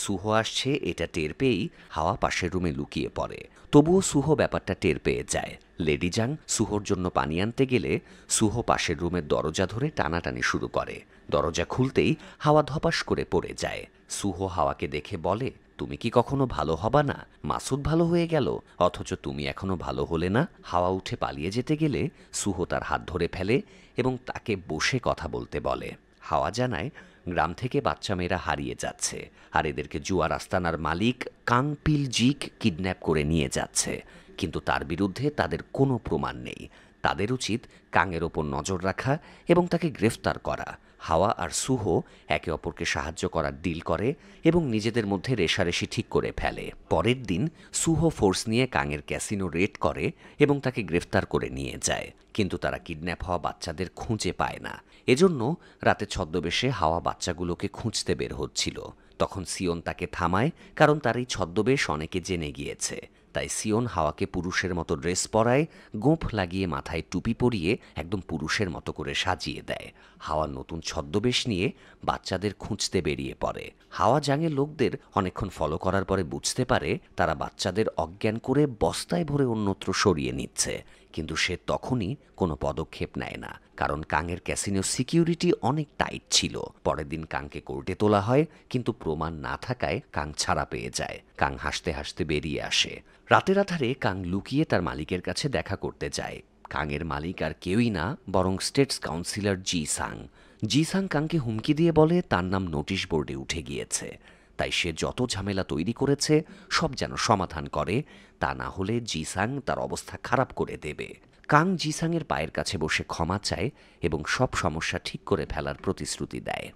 সুহ আসছে এটা টের পেয়েই হাওয়া পাশের রুমে লুকিয়ে পড়ে। তবুও সুহ ব্যাপারটা টের পেয়ে যায়। লেডিজাং সুহর জন্য পানি আনতে গেলে সুহ পাশের রুমের দরজা ধরে টানাটানি শুরু করে। দরজা খুলতেই হাওয়া ধপাস করে পড়ে যায়। সুহ হাওয়াকে দেখে বলে, তুমি কি কখনো ভালো হবা না? মাসুদ ভালো হয়ে গেল, অথচ তুমি এখনো ভালো হলে না। হাওয়া উঠে পালিয়ে যেতে গেলে সুহ তার হাত ধরে ফেলে এবং তাকে বসে কথা বলতে বলে। হাওয়া জানায় গ্রাম থেকে বাচ্চা মেয়েরা হারিয়ে যাচ্ছে, আর এদেরকে জুয়ার আস্তানার মালিক কাংপিল জিক কিডন্যাপ করে নিয়ে যাচ্ছে, কিন্তু তার বিরুদ্ধে তাদের কোনো প্রমাণ নেই। তাদের উচিত কাংয়ের ওপর নজর রাখা এবং তাকে গ্রেফতার করা। হাওয়া আর সুহ একে অপরকে সাহায্য করার ডিল করে এবং নিজেদের মধ্যে রেষারেষি ঠিক করে ফেলে। পরের দিন সুহ ফোর্স নিয়ে কাংয়ের ক্যাসিনো রেড করে এবং তাকে গ্রেফতার করে নিয়ে যায়, কিন্তু তারা কিডন্যাপ হওয়া বাচ্চাদের খুঁজে পায় না। এজন্য রাতে ছদ্মবেশে হাওয়া বাচ্চাগুলোকে খুঁজতে বের হচ্ছিল। তখন সিয়ন তাকে থামায়, কারণ তার এই ছদ্মবেশ অনেকে জেনে গিয়েছে। তাই সিয়ন হাওয়াকে পুরুষের মতো ড্রেস পরায়, গোঁফ লাগিয়ে মাথায় টুপি পরিয়ে একদম পুরুষের মতো করে সাজিয়ে দেয়। হাওয়া নতুন ছদ্মবেশ নিয়ে বাচ্চাদের খুঁজতে বেরিয়ে পড়ে। হাওয়া জাঙের লোকদের অনেকক্ষণ ফলো করার পরে বুঝতে পারে তারা বাচ্চাদের অজ্ঞান করে বস্তায় ভরে অন্যত্র সরিয়ে নিচ্ছে, কিন্তু সে তখনই কোনো পদক্ষেপ নেয় না, কারণ কাংয়ের ক্যাসিনো সিকিউরিটি অনেক টাইট ছিল। পরের দিন কাংকে কোর্টে তোলা হয়, কিন্তু প্রমাণ না থাকায় কাং ছাড়া পেয়ে যায়। কাং হাসতে হাসতে বেরিয়ে আসে। রাতের আধারে কাং লুকিয়ে তার মালিকের কাছে দেখা করতে যায়। কাংয়ের মালিক আর কেউই না, বরং স্টেটস কাউন্সিলর জি সাং। জি সাং কাংকে হুমকি দিয়ে বলে তার নাম নোটিশ বোর্ডে উঠে গিয়েছে, তাই সে যত ঝামেলা তৈরি করেছে সব যেন সমাধান করে, তা না হলে জিসাং তার অবস্থা খারাপ করে দেবে। কাং জিসাংয়ের পায়ের কাছে বসে ক্ষমা চায় এবং সব সমস্যা ঠিক করে ফেলার প্রতিশ্রুতি দেয়।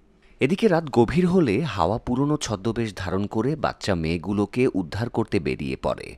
এদিকে রাত গভীর হলে হাওয়া পুরনো ছদ্মবেশ ধারণ করে বাচ্চা মেয়েগুলোকে উদ্ধার করতে বেরিয়ে পড়ে।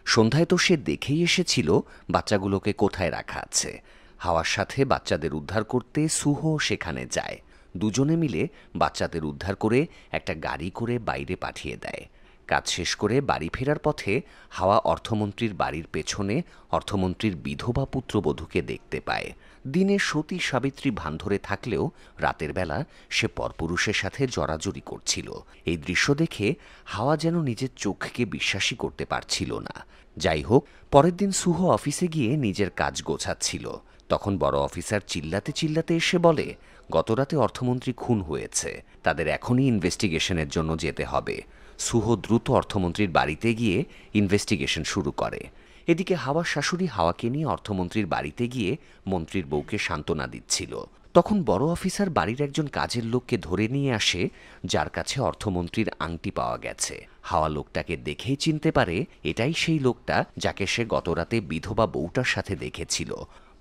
সন্ধ্যায় তো সে দেখেই এসেছিল বাচ্চাগুলোকে কোথায় রাখা আছে। হাওয়ার সাথে বাচ্চাদের উদ্ধার করতে সুহ সেখানে যায়। দুজনে মিলে বাচ্চাদের উদ্ধার করে একটা গাড়ি করে বাইরে পাঠিয়ে দেয়। কাজ শেষ করে বাড়ি ফেরার পথে হাওয়া অর্থমন্ত্রীর বাড়ির পেছনে অর্থমন্ত্রীর বিধবা পুত্রবধূকে দেখতে পায়। দিনে সতী সাবিত্রী ভান ধরে থাকলেও রাতের বেলা সে পরপুরুষের সাথে জড়াজড়ি করছিল। এই দৃশ্য দেখে হাওয়া যেন নিজের চোখকে বিশ্বাসই করতে পারছিল না। যাই হোক, পরের দিন সুহ অফিসে গিয়ে নিজের কাজ গোছাচ্ছিল। তখন বড় অফিসার চিল্লাতে চিল্লাতে এসে বলে, গতরাতে অর্থমন্ত্রী খুন হয়েছে, তাদের এখনই ইনভেস্টিগেশনের জন্য যেতে হবে। সুহ দ্রুত অর্থমন্ত্রীর বাড়িতে গিয়ে ইনভেস্টিগেশন শুরু করে। এদিকে হাওয়ার শাশুড়ি হাওয়াকে নিয়ে অর্থমন্ত্রীর বাড়িতে গিয়ে মন্ত্রীর বউকে সান্ত্বনা দিচ্ছিল। তখন বড় অফিসার বাড়ির একজন কাজের লোককে ধরে নিয়ে আসে, যার কাছে অর্থমন্ত্রীর আংটি পাওয়া গেছে। হাওয়া লোকটাকে দেখেই চিনতে পারে এটাই সেই লোকটা যাকে সে গতরাতে বিধবা বউটার সাথে দেখেছিল।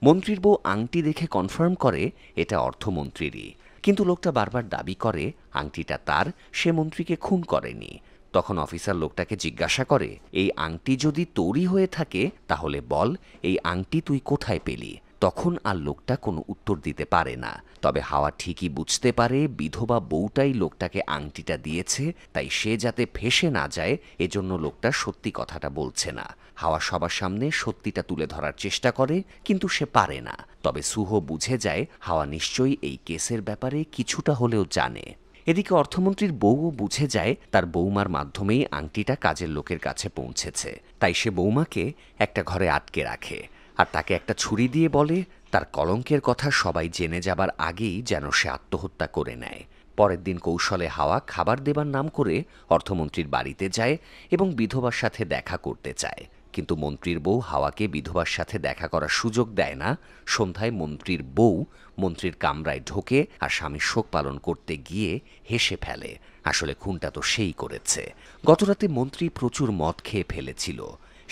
মন্ত্রীর বউ আংটি দেখে কনফার্ম করে এটা অর্থমন্ত্রীরই, কিন্তু লোকটা বারবার দাবি করে আংটিটা তার, সে মন্ত্রীকে খুন করেনি। তখন অফিসার লোকটাকে জিজ্ঞাসা করে, এই আংটি যদি তোরই হয়ে থাকে তাহলে বল, এই আংটি তুই কোথায় পেলি? তখন আর লোকটা কোনো উত্তর দিতে পারে না। তবে হাওয়া ঠিকই বুঝতে পারে বিধবা বউটাই লোকটাকে আংটিটা দিয়েছে, তাই সে যাতে ফেঁসে না যায় এজন্য লোকটা সত্যি কথাটা বলছে না। হাওয়া সবার সামনে সত্যিটা তুলে ধরার চেষ্টা করে, কিন্তু সে পারে না। তবে সুহ বুঝে যায় হাওয়া নিশ্চয়ই এই কেসের ব্যাপারে কিছুটা হলেও জানে। এদিকে অর্থমন্ত্রীর বউও বুঝে যায় তার বৌমার মাধ্যমেই আংটিটা কাজের লোকের কাছে পৌঁছেছে, তাই সে বৌমাকে একটা ঘরে আটকে রাখে আর তাকে একটা ছুরি দিয়ে বলে তার কলঙ্কের কথা সবাই জেনে যাবার আগেই যেন সে আত্মহত্যা করে নেয়। পরের দিন কৌশলে হাওয়া খাবার দেবার নাম করে অর্থমন্ত্রীর বাড়িতে যায় এবং বিধবার সাথে দেখা করতে চায়, কিন্তু মন্ত্রীর বউ হাওয়াকে বিধবার সাথে দেখা করার সুযোগ দেয় না। সন্ধ্যায় মন্ত্রীর বউ মন্ত্রীর কামরায় ঢোকে আর স্বামীর শোক পালন করতে গিয়ে হেসে ফেলে। আসলে খুনটা তো সেই করেছে। গতরাতে মন্ত্রী প্রচুর মদ খেয়ে ফেলেছিল।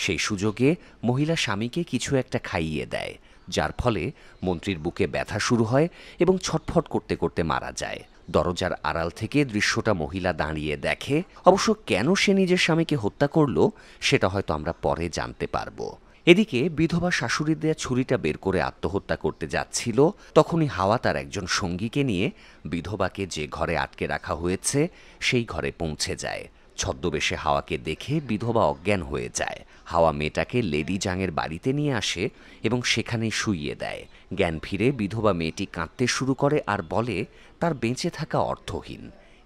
সেই সুযোগে মহিলা স্বামীকে কিছু একটা খাইয়ে দেয়, যার ফলে মন্ত্রীর বুকে ব্যথা শুরু হয় এবং ছটফট করতে করতে মারা যায়। দরজার আড়াল থেকে দৃশ্যটা মহিলা দাঁড়িয়ে দেখে। অবশ্য কেন সে নিজের স্বামীকে হত্যা করল সেটা হয়তো আমরা পরে জানতে পারবো। এদিকে বিধবা শাশুড়ির দেয়া ছুরিটা বের করে আত্মহত্যা করতে যাচ্ছিল, তখনই হাওয়া তার একজন সঙ্গীকে নিয়ে বিধবাকে যে ঘরে আটকে রাখা হয়েছে সেই ঘরে পৌঁছে যায়। ছদ্মবেশে হাওয়াকে দেখে বিধবা অজ্ঞান হয়ে যায়। হাওয়া মেয়েটাকে লেডি জাংয়ের বাড়িতে নিয়ে আসে এবং সেখানেই শুইয়ে দেয়। জ্ঞান ফিরে বিধবা মেয়েটি কাঁদতে শুরু করে আর বলে তার বেঁচে থাকা অর্থহীন,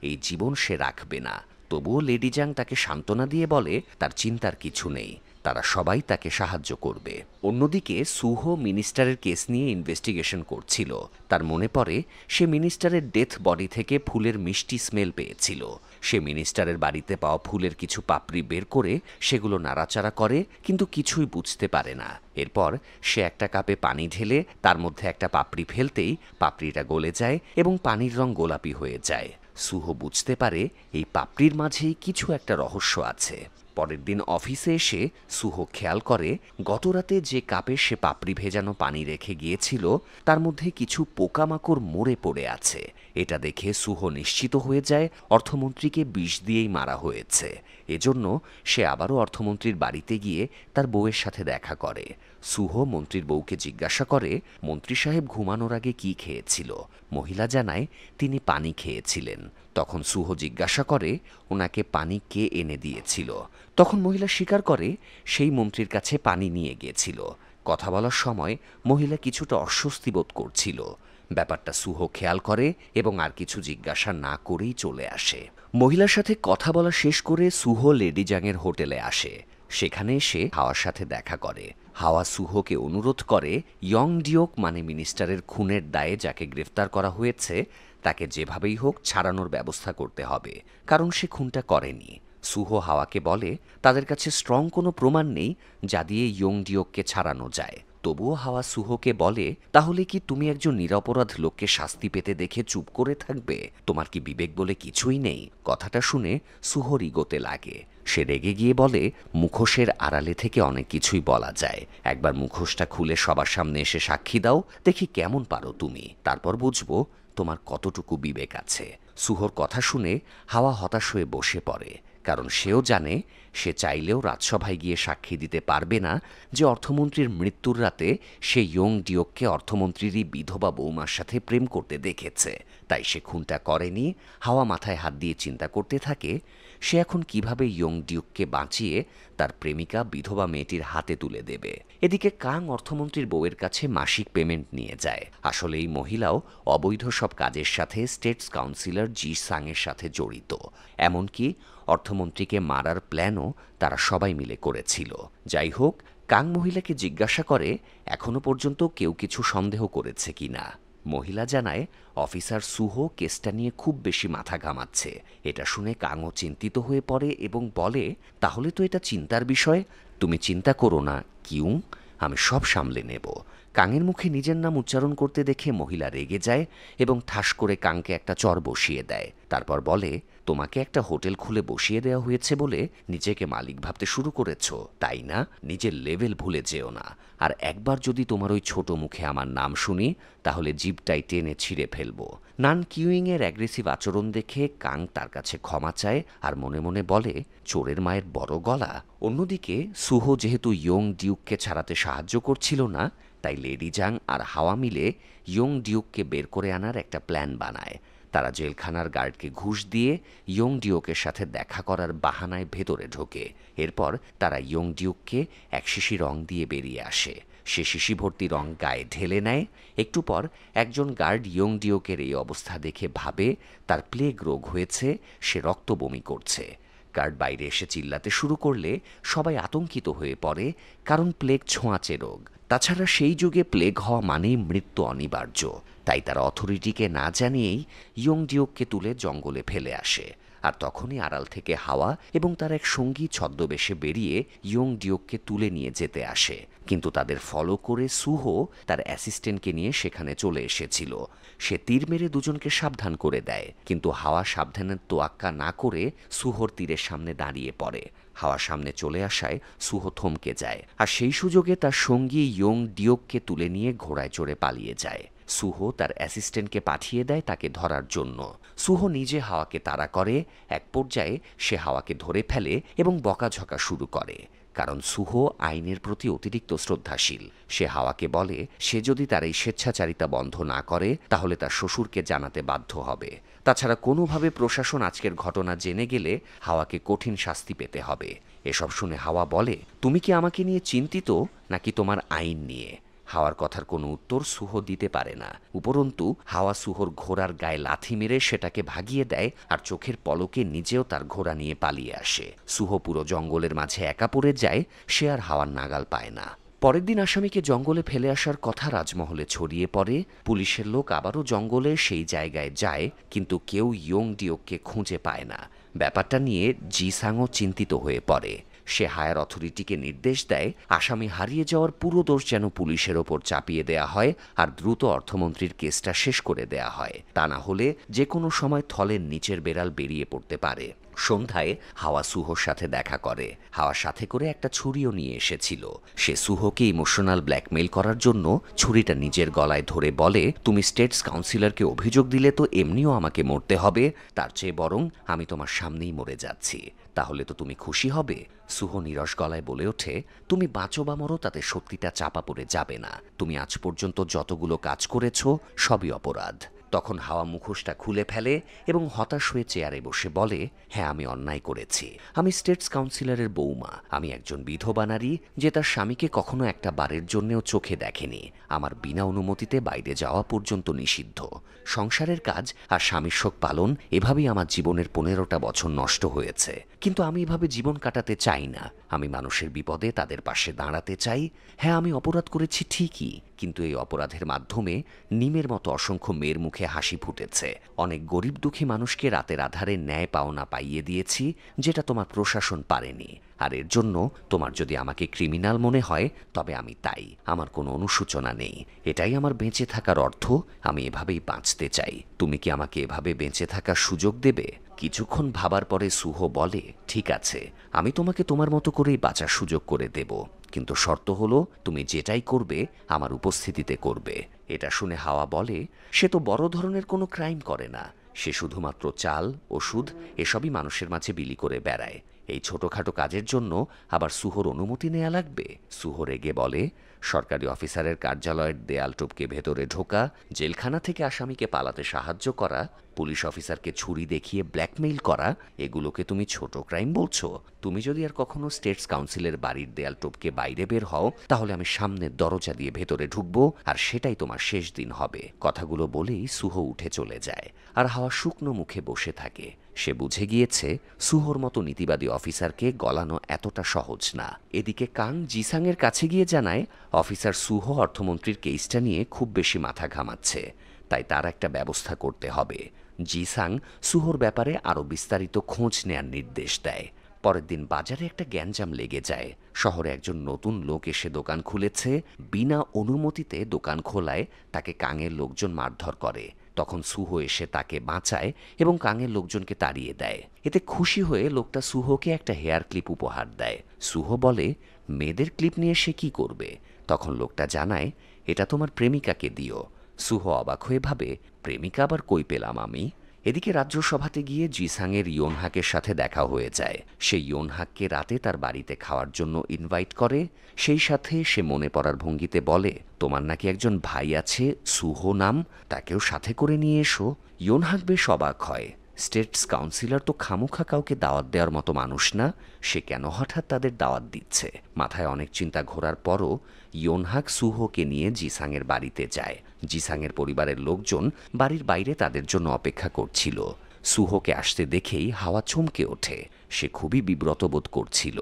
এই জীবন সে রাখবে না। তবুও লেডি জাং তাকে সান্ত্বনা দিয়ে বলে তার চিন্তার কিছু নেই, তারা সবাই তাকে সাহায্য করবে। অন্যদিকে সুহ মিনিস্টারের কেস নিয়ে ইনভেস্টিগেশন করছিল। তার মনে পড়ে সে মিনিস্টারের ডেথ বডি থেকে ফুলের মিষ্টি স্মেল পেয়েছিল। সে মিনিস্টারের বাড়িতে পাওয়া ফুলের কিছু পাপড়ি বের করে সেগুলো নাড়াচাড়া করে, কিন্তু কিছুই বুঝতে পারে না। এরপর সে একটা কাপে পানি ঢেলে তার মধ্যে একটা পাপড়ি ফেলতেই পাপড়িটা গলে যায় এবং পানির রং গোলাপি হয়ে যায়। সুহ বুঝতে পারে এই পাপড়ির মাঝেই কিছু একটা রহস্য আছে। পরের দিন অফিসে এসে সুহ খেয়াল করে গতরাতে যে কাপে সে পাপড়ি ভেজানো পানি রেখে গিয়েছিল তার মধ্যে কিছু পোকামাকড় মরে পড়ে আছে। এটা দেখে সুহ নিশ্চিত হয়ে যায় অর্থমন্ত্রীকে বিষ দিয়েই মারা হয়েছে। এজন্য সে আবারও অর্থমন্ত্রীর বাড়িতে গিয়ে তার বউয়ের সাথে দেখা করে। সুহ মন্ত্রীর বউকে জিজ্ঞাসা করে মন্ত্রী সাহেব ঘুমানোর আগে কি খেয়েছিল। মহিলা জানায় তিনি পানি খেয়েছিলেন। তখন সুহ জিজ্ঞাসা করে ওনাকে পানি কে এনে দিয়েছিল। তখন মহিলা স্বীকার করে সেই মন্ত্রীর কাছে পানি নিয়ে গিয়েছিল। কথা বলার সময় মহিলা কিছুটা অস্বস্তি বোধ করছিল। ব্যাপারটা সুহ খেয়াল করে এবং আর কিছু জিজ্ঞাসা না করেই চলে আসে। মহিলার সাথে কথা বলা শেষ করে সুহ লেডি জাংয়ের হোটেলে আসে। সেখানে এসে হাওয়ার সাথে দেখা করে। হাওয়া সুহকে অনুরোধ করে ইয়ং ডিওক মানে মিনিস্টারের খুনের দায়ে যাকে গ্রেফতার করা হয়েছে তাকে যেভাবেই হোক ছাড়ানোর ব্যবস্থা করতে হবে, কারণ সে খুনটা করেনি। সুহ হাওয়াকে বলে তাদের কাছে স্ট্রং কোনো প্রমাণ নেই যা দিয়ে ইয়ং ডিওককে ছাড়ানো যায়। তবুও হাওয়া সুহকে বলে তাহলে কি তুমি একজন নিরপরাধ লোককে শাস্তি পেতে দেখে চুপ করে থাকবে? তোমার কি বিবেক বলে কিছুই নেই? কথাটা শুনে সুহর ইগোতে লাগে। সে রেগে গিয়ে বলে মুখোশের আড়ালে থেকে অনেক কিছুই বলা যায়। একবার মুখোশটা খুলে সবার সামনে এসে সাক্ষী দাও, দেখি কেমন পারো তুমি, তারপর বুঝবো তোমার কতটুকু বিবেক আছে। সুহর কথা শুনে হাওয়া হতাশ হয়ে বসে পড়ে, কারণ সেও জানে সে চাইলেও রাজসভায় গিয়ে সাক্ষী দিতে পারবে না যে অর্থমন্ত্রীর মৃত্যুর রাতে সে ইয়ং ডিওককে অর্থমন্ত্রীরই বিধবা বৌমার সাথে প্রেম করতে দেখেছে। তাই সে খুনটা করেনি। হাওয়া মাথায় হাত দিয়ে চিন্তা করতে থাকে সে এখন কিভাবে ইয়ং ডিওককে বাঁচিয়ে তার প্রেমিকা বিধবা মেয়েটির হাতে তুলে দেবে। এদিকে কাং অর্থমন্ত্রীর বউয়ের কাছে মাসিক পেমেন্ট নিয়ে যায়। আসলে এই মহিলাও অবৈধ সব কাজের সাথে স্টেটস কাউন্সিলর জি সাংয়ের সাথে জড়িত। এমনকি অর্থমন্ত্রীকে মারার প্ল্যানও তারা সবাই মিলে করেছিল। যাই হোক, কাং মহিলাকে জিজ্ঞাসা করে এখনো পর্যন্ত কেউ কিছু সন্দেহ করেছে কিনা। মহিলা জানায় অফিসার সুহ কেসটা নিয়ে খুব বেশি মাথা ঘামাচ্ছে। এটা শুনে কাংও চিন্তিত হয়ে পড়ে এবং বলে তাহলে তো এটা চিন্তার বিষয়। তুমি চিন্তা করো না কিউং, আমি সব সামলে নেব। কাংয়ের মুখে নিজের নাম উচ্চারণ করতে দেখে মহিলা রেগে যায় এবং ঠাস করে কাংকে একটা চর বসিয়ে দেয়। তারপর বলে তোমাকে একটা হোটেল খুলে বসিয়ে দেওয়া হয়েছে বলে নিজেকে মালিক ভাবতে শুরু করেছ, তাই না? নিজের লেভেল ভুলে যেও না। আর একবার যদি তোমার ওই ছোট মুখে আমার নাম শুনি তাহলে জিভটাই টেনে ছিঁড়ে ফেলবো। নান কিউইংয়ের অ্যাগ্রেসিভ আচরণ দেখে কাং তার কাছে ক্ষমা চায় আর মনে মনে বলে চোরের মায়ের বড় গলা। অন্যদিকে সুহ যেহেতু ইয়ং ডিউককে ছাড়াতে সাহায্য করছিল না, তাই লেডি জাং আর হাওয়া মিলে ইয়ং ডিউককে বের করে আনার একটা প্ল্যান বানায়। তারা জেলখানার গার্ডকে ঘুষ দিয়ে ইয়ং ডিউকের সাথে দেখা করার বাহানায় ভেতরে ঢোকে। এরপর তারা ইয়ং ডিউককে এক শিশি রং দিয়ে বেরিয়ে আসে। সে শিশি ভর্তি রং গায়ে ঢেলে নেয়। একটু পর একজন গার্ড ইয়ং ডিউকের এই অবস্থা দেখে ভাবে তার প্লেগ রোগ হয়েছে, সে রক্ত বমি করছে। গার্ড বাইরে এসে চিল্লাতে শুরু করলে সবাই আতঙ্কিত হয়ে পড়ে, কারণ প্লেগ ছোঁয়াচে রোগ। তাছাড়া সেই যুগে প্লেগ হওয়া মানেই মৃত্যু অনিবার্য। তাই তারা অথরিটিকে না জানিয়েই ইয়ং ডিউককে তুলে জঙ্গলে ফেলে আসে। আর তখনই আড়াল থেকে হাওয়া এবং তার এক সঙ্গী ছদ্মবেশে বেরিয়ে ইয়ং ডিউককে তুলে নিয়ে যেতে আসে। কিন্তু তাদের ফলো করে সুহো তার অ্যাসিস্ট্যান্টকে নিয়ে সেখানে চলে এসেছিল। সে তীর মেরে দুজনকে সাবধান করে দেয়, কিন্তু হাওয়া সাবধানের তোয়াক্কা না করে সুহোর তীরের সামনে দাঁড়িয়ে পড়ে। হাওয়া সামনে চলে আসায় সুহো থমকে যায়, আর সেই সুযোগে তার সঙ্গী ইয়ং ডিউককে তুলে নিয়ে ঘোড়ায় চড়ে পালিয়ে যায়। সুহো তার অ্যাসিস্ট্যান্টকে পাঠিয়ে দেয় তাকে ধরার জন্য। সুহো নিজে হাওয়াকে তাড়া করে। এক পর্যায়ে সে হাওয়াকে ধরে ফেলে এবং বকাঝকা শুরু করে, কারণ সুহো আইনের প্রতি অতিরিক্ত শ্রদ্ধাশীল। সে হাওয়াকে বলে সে যদি তার এই স্বেচ্ছাচারিতা বন্ধ না করে তাহলে তার শ্বশুরকে জানাতে বাধ্য হবে। তাছাড়া কোনোভাবে প্রশাসন আজকের ঘটনা জেনে গেলে হাওয়াকে কঠিন শাস্তি পেতে হবে। এসব শুনে হাওয়া বলে, তুমি কি আমাকে নিয়ে চিন্তিত নাকি তোমার আইন নিয়ে? হাওয়ার কথার কোনো উত্তর সুহো দিতে পারে না। উপরন্তু হাওয়া সুহোর ঘোড়ার গায়ে লাথি মেরে সেটাকে ভাগিয়ে দেয়, আর চোখের পলকে নিজেও তার ঘোড়া নিয়ে পালিয়ে আসে। সুহো পুরো জঙ্গলের মাঝে একা পড়ে যায়, সে আর হাওয়ার নাগাল পায় না। পরের দিন আসামিকে জঙ্গলে ফেলে আসার কথা রাজমহলে ছড়িয়ে পড়ে। পুলিশের লোক আবারও জঙ্গলে সেই জায়গায় যায়, কিন্তু কেউ ইয়ং ডিউককে খুঁজে পায় না। ব্যাপারটা নিয়ে জিসাংও চিন্তিত হয়ে পড়ে। সে হায়ার অথরিটিকে নির্দেশ দেয় আসামি হারিয়ে যাওয়ার পুরো দোষ যেন পুলিশের ওপর চাপিয়ে দেয়া হয়, আর দ্রুত অর্থমন্ত্রীর কেসটা শেষ করে দেয়া হয়। তা না হলে যে কোনো সময় থলের নিচের বেড়াল বেরিয়ে পড়তে পারে। সন্ধ্যায় হাওয়া সুহোর সাথে দেখা করে। হাওয়া সাথে করে একটা ছুরিও নিয়ে এসেছিল। সে সুহোকে ইমোশনাল ব্ল্যাকমেইল করার জন্য ছুরিটা নিজের গলায় ধরে বলে, তুমি স্টেটস কাউন্সিলরকে অভিযোগ দিলে তো এমনিও আমাকে মরতে হবে, তার চেয়ে বরং আমি তোমার সামনেই মরে যাচ্ছি, তাহলে তো তুমি খুশি হবে। সুহো নিরস গলায় বলে ওঠে, তুমি বাঁচো বা মরো তাতে সত্যিটা চাপা পড়ে যাবে না। তুমি আজ পর্যন্ত যতগুলো কাজ করেছো সবই অপরাধ। তখন হাওয়া মুখোশটা খুলে ফেলে এবং হতাশ হয়ে চেয়ারে বসে বলে, হ্যাঁ আমি অন্যায় করেছি। আমি স্টেটস কাউন্সিলরের বৌমা। আমি একজন বিধবা নারী যে তার স্বামীকে কখনো একটা বারের জন্যেও চোখে দেখেনি। আমার বিনা অনুমতিতে বাইরে যাওয়া পর্যন্ত নিষিদ্ধ। সংসারের কাজ আর স্বামীর শোক পালন, এভাবেই আমার জীবনের 15টা বছর নষ্ট হয়েছে। কিন্তু আমি এভাবে জীবন কাটাতে চাই না। আমি মানুষের বিপদে তাদের পাশে দাঁড়াতে চাই। হ্যাঁ আমি অপরাধ করেছি ঠিকই, কিন্তু এই অপরাধের মাধ্যমে নিমের মতো অসংখ্য মেয়ের মুখে হাসি ফুটেছে। অনেক গরিব দুঃখী মানুষকে রাতের আধারে ন্যায় পাওনা পাইয়ে দিয়েছি, যেটা তোমার প্রশাসন পারেনি। আর এর জন্য তোমার যদি আমাকে ক্রিমিনাল মনে হয় তবে আমি তাই। আমার কোনো অনুশোচনা নেই। এটাই আমার বেঁচে থাকার অর্থ। আমি এভাবেই বাঁচতে চাই। তুমি কি আমাকে এভাবে বেঁচে থাকার সুযোগ দেবে? কিছুক্ষণ ভাবার পরে সুহো বলে, ঠিক আছে, আমি তোমাকে তোমার মতো করেই বাঁচার সুযোগ করে দেব, কিন্তু শর্ত হলো তুমি যেটাই করবে আমার উপস্থিতিতে করবে। এটা শুনে হাওয়া বলে, সে তো বড় ধরনের কোনো ক্রাইম করে না। সে শুধুমাত্র চাল, ওষুধ এসবই মানুষের মাঝে বিলি করে বেড়ায়। এই ছোটখাটো কাজের জন্য আবার সুহোর অনুমতি নেওয়া লাগবে? সুহো রেগে বলে, সরকারি অফিসারের কার্যালয়ের দেয়াল টপকে ভেতরে ঢোকা, জেলখানা থেকে আসামিকে পালাতে সাহায্য করা, পুলিশ অফিসারকে ছুরি দেখিয়ে ব্ল্যাকমেইল করা, এগুলোকে তুমি ছোট ক্রাইম বলছো? তুমি যদি আর কখনো স্টেটস কাউন্সিলের বাড়ির দেয়াল টপকে বাইরে বের হও তাহলে আমি সামনের দরজা দিয়ে ভেতরে ঢুকবো, আর সেটাই তোমার শেষ দিন হবে। কথাগুলো বলেই সুহো উঠে চলে যায়, আর হাওয়া শুকনো মুখে বসে থাকে। সে বুঝে গিয়েছে সুহোর মতো নীতিবাদী অফিসারকে গলানো এতটা সহজ না। এদিকে কাং জিসাংয়ের কাছে গিয়ে জানায় অফিসার সুহো অর্থমন্ত্রীর কেসটা নিয়ে খুব বেশি মাথা ঘামাচ্ছে, তাই তার একটা ব্যবস্থা করতে হবে। জিসাং সুহোর ব্যাপারে আরও বিস্তারিত খোঁজ নেয়ার নির্দেশ দেয়। পরের দিন বাজারে একটা গ্যাঞ্জাম লেগে যায়। শহরে একজন নতুন লোক এসে দোকান খুলেছে। বিনা অনুমতিতে দোকান খোলায় তাকে কাংয়ের লোকজন মারধর করে। তখন সুহো এসে তাকে বাঁচায় এবং কাংয়ের লোকজনকে তাড়িয়ে দেয়। এতে খুশি হয়ে লোকটা সুহোকে একটা হেয়ার ক্লিপ উপহার দেয়। সুহো বলে, মেয়েদের ক্লিপ নিয়ে সে কি করবে? তখন লোকটা জানায়, এটা তোমার প্রেমিকাকে দিও। সুহো অবাক হয়ে ভাবে, প্রেমিকা আবার কই পেলাম আমি? এদিকে রাজ্যসভাতে গিয়ে জিসাংয়ের ইয়োনহাকের সাথে দেখা হয়ে যায়। সে ইয়োনহাককে রাতে তার বাড়িতে খাওয়ার জন্য ইনভাইট করে। সেই সাথে সে মনে পড়ার ভঙ্গিতে বলে, তোমার নাকি একজন ভাই আছে সুহো নাম, তাকেও সাথে করে নিয়ে এসো। ইয়োনহাক বেশ অবাক হয়। স্টেটস কাউন্সিলর তো খামোখা কাউকে দাওয়াত দেওয়ার মতো মানুষ না, সে কেন হঠাৎ তাদের দাওয়াত দিচ্ছে। মাথায় অনেক চিন্তা ঘোরার পরও ইয়োনহাক সুহোকে নিয়ে জিসাংয়ের বাড়িতে যায়। জিসাংয়ের পরিবারের লোকজন বাড়ির বাইরে তাদের জন্য অপেক্ষা করছিল। সুহোকে আসতে দেখেই হাওয়া চমকে ওঠে। সে খুবই বিব্রত বোধ করছিল।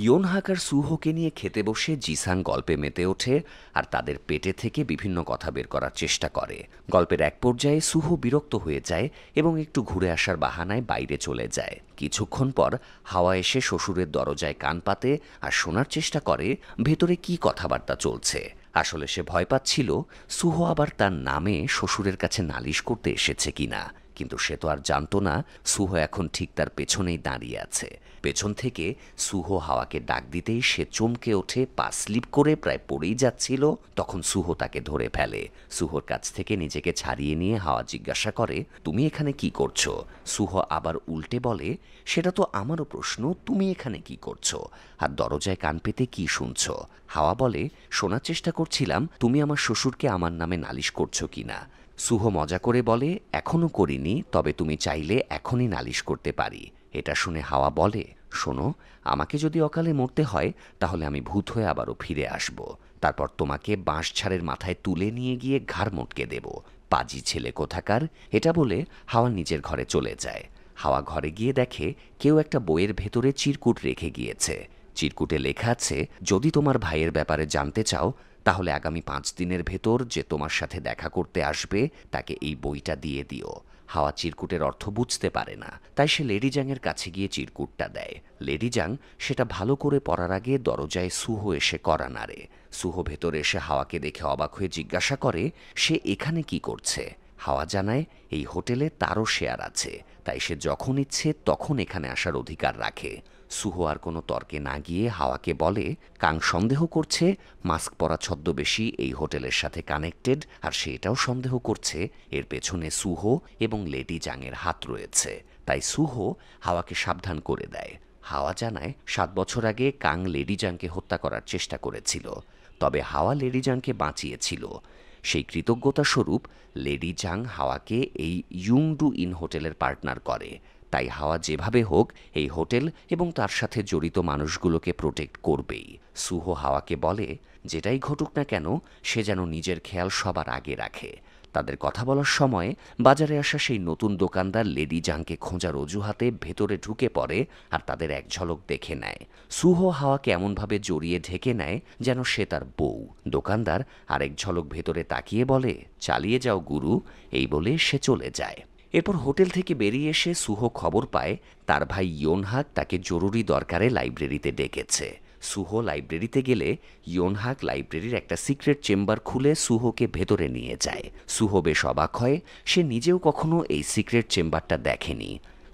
ইয়োনহাক আর সুহোকে নিয়ে খেতে বসে জিসাং গল্পে মেতে ওঠে আর তাদের পেটে থেকে বিভিন্ন কথা বের করার চেষ্টা করে। গল্পের এক পর্যায়ে সুহো বিরক্ত হয়ে যায় এবং একটু ঘুরে আসার বাহানায় বাইরে চলে যায়। কিছুক্ষণ পর হাওয়া এসে শ্বশুরের দরজায় কান পাতে আর শোনার চেষ্টা করে ভেতরে কি কথাবার্তা চলছে। আসলে সে ভয় পাচ্ছিল সুহো আবার তার নামে শ্বশুরের কাছে নালিশ করতে এসেছে কিনা, কিন্তু সে তো আর জানত না সুহো এখন ঠিক তার পেছনেই দাঁড়িয়ে আছে। পেছন থেকে সুহো হাওয়াকে ডাক দিতেই সে চমকে ওঠে, পা স্লিপ করে প্রায় পড়েই যাচ্ছিল। তখন সুহো তাকে ধরে ফেলে। সুহোর কাছ থেকে নিজেকে ছাড়িয়ে নিয়ে হাওয়া জিজ্ঞাসা করে, তুমি এখানে কি করছো? সুহো আবার উল্টে বলে, সেটা তো আমারও প্রশ্ন, তুমি এখানে কি করছো আর দরজায় কান পেতে কি শুনছো? হাওয়া বলে, শোনার চেষ্টা করছিলাম তুমি আমার শ্বশুরকে আমার নামে নালিশ করছো কিনা। সুহো মজা করে বলে, এখনো করিনি, তবে তুমি চাইলে এখনই নালিশ করতে পারি। এটা শুনে হাওয়া বলে, শোনো, আমাকে যদি অকালে মরতে হয় তাহলে আমি ভূত হয়ে আবারও ফিরে আসব। তারপর তোমাকে বাঁশঝাড়ের মাথায় তুলে নিয়ে গিয়ে ঘাড় মটকে দেব। পাজি ছেলে কোথাকার। এটা বলে হাওয়া নিজের ঘরে চলে যায়। হাওয়া ঘরে গিয়ে দেখে কেউ একটা বইয়ের ভেতরে চিরকুট রেখে গিয়েছে। চিরকুটে লেখা আছে, যদি তোমার ভাইয়ের ব্যাপারে জানতে চাও তাহলে আগামী 5 দিনের ভেতর যে তোমার সাথে দেখা করতে আসবে তাকে এই বইটা দিয়ে দিও। হাওয়া চিরকুটের অর্থ বুঝতে পারে না, তাই সে লেডিজাংয়ের কাছে গিয়ে চিরকুটটা দেয়। লেডিজাং সেটা ভালো করে পড়ার আগে দরজায় সুহো এসে কড়া নাড়ে। সুহো ভেতরে এসে হাওয়াকে দেখে অবাক হয়ে জিজ্ঞাসা করে, সে এখানে কি করছে? হাওয়া জানায়, এই হোটেলে তারও শেয়ার আছে, তাই সে যখন ইচ্ছে তখন এখানে আসার অধিকার রাখে। সুহো আর কোনো তর্কে না গিয়ে হাওয়াকে বলে, কাং সন্দেহ করছে মাস্ক পরা ছদ্মবেশী এই হোটেলের সাথে কানেক্টেড, আর সে এটাও সন্দেহ করছে এর পেছনে সুহো এবং লেডি জাংয়ের হাত রয়েছে। তাই সুহো হাওয়াকে সাবধান করে দেয়। হাওয়া জানায় 7 বছর আগে কাং লেডি জাংকে হত্যা করার চেষ্টা করেছিল, তবে হাওয়া লেডি জাংকে বাঁচিয়েছিল। সেই কৃতজ্ঞতা স্বরূপ লেডি জাং হাওয়াকে এই ইয়ুংডু ইন হোটেলের পার্টনার করে। তাই হাওয়া যেভাবে হোক এই হোটেল এবং তার সাথে জড়িত মানুষগুলোকে প্রোটেক্ট করবেই। সুহো হাওয়াকে বলে, যেটাই ঘটুক না কেন সে যেন নিজের খেয়াল সবার আগে রাখে। তাদের কথা বলার সময় বাজারে আসা সেই নতুন দোকানদার লেডি জাংকে খোঁজার অজুহাতে ভেতরে ঢুকে পড়ে আর তাদের এক ঝলক দেখে নেয়। সুহো হাওয়াকে এমনভাবে জড়িয়ে ঢেকে নেয় যেন সে তার বউ। দোকানদার আরেক ঝলক ভেতরে তাকিয়ে বলে, চালিয়ে যাও গুরু, এই বলে সে চলে যায়। এরপর হোটেল থেকে বেরিয়ে এসে সুহো খবর পায় তার ভাই ইয়োনহাক তাকে জরুরি দরকারে লাইব্রেরিতে ডেকেছে। সুহো লাইব্রেরিতে গেলে ইয়োনহাক লাইব্রেরির একটা সিক্রেট চেম্বার খুলে সুহোকে ভেতরে নিয়ে যায়। সুহো বেশ অবাক হয়, সে নিজেও কখনো এই সিক্রেট চেম্বারটা দেখেনি।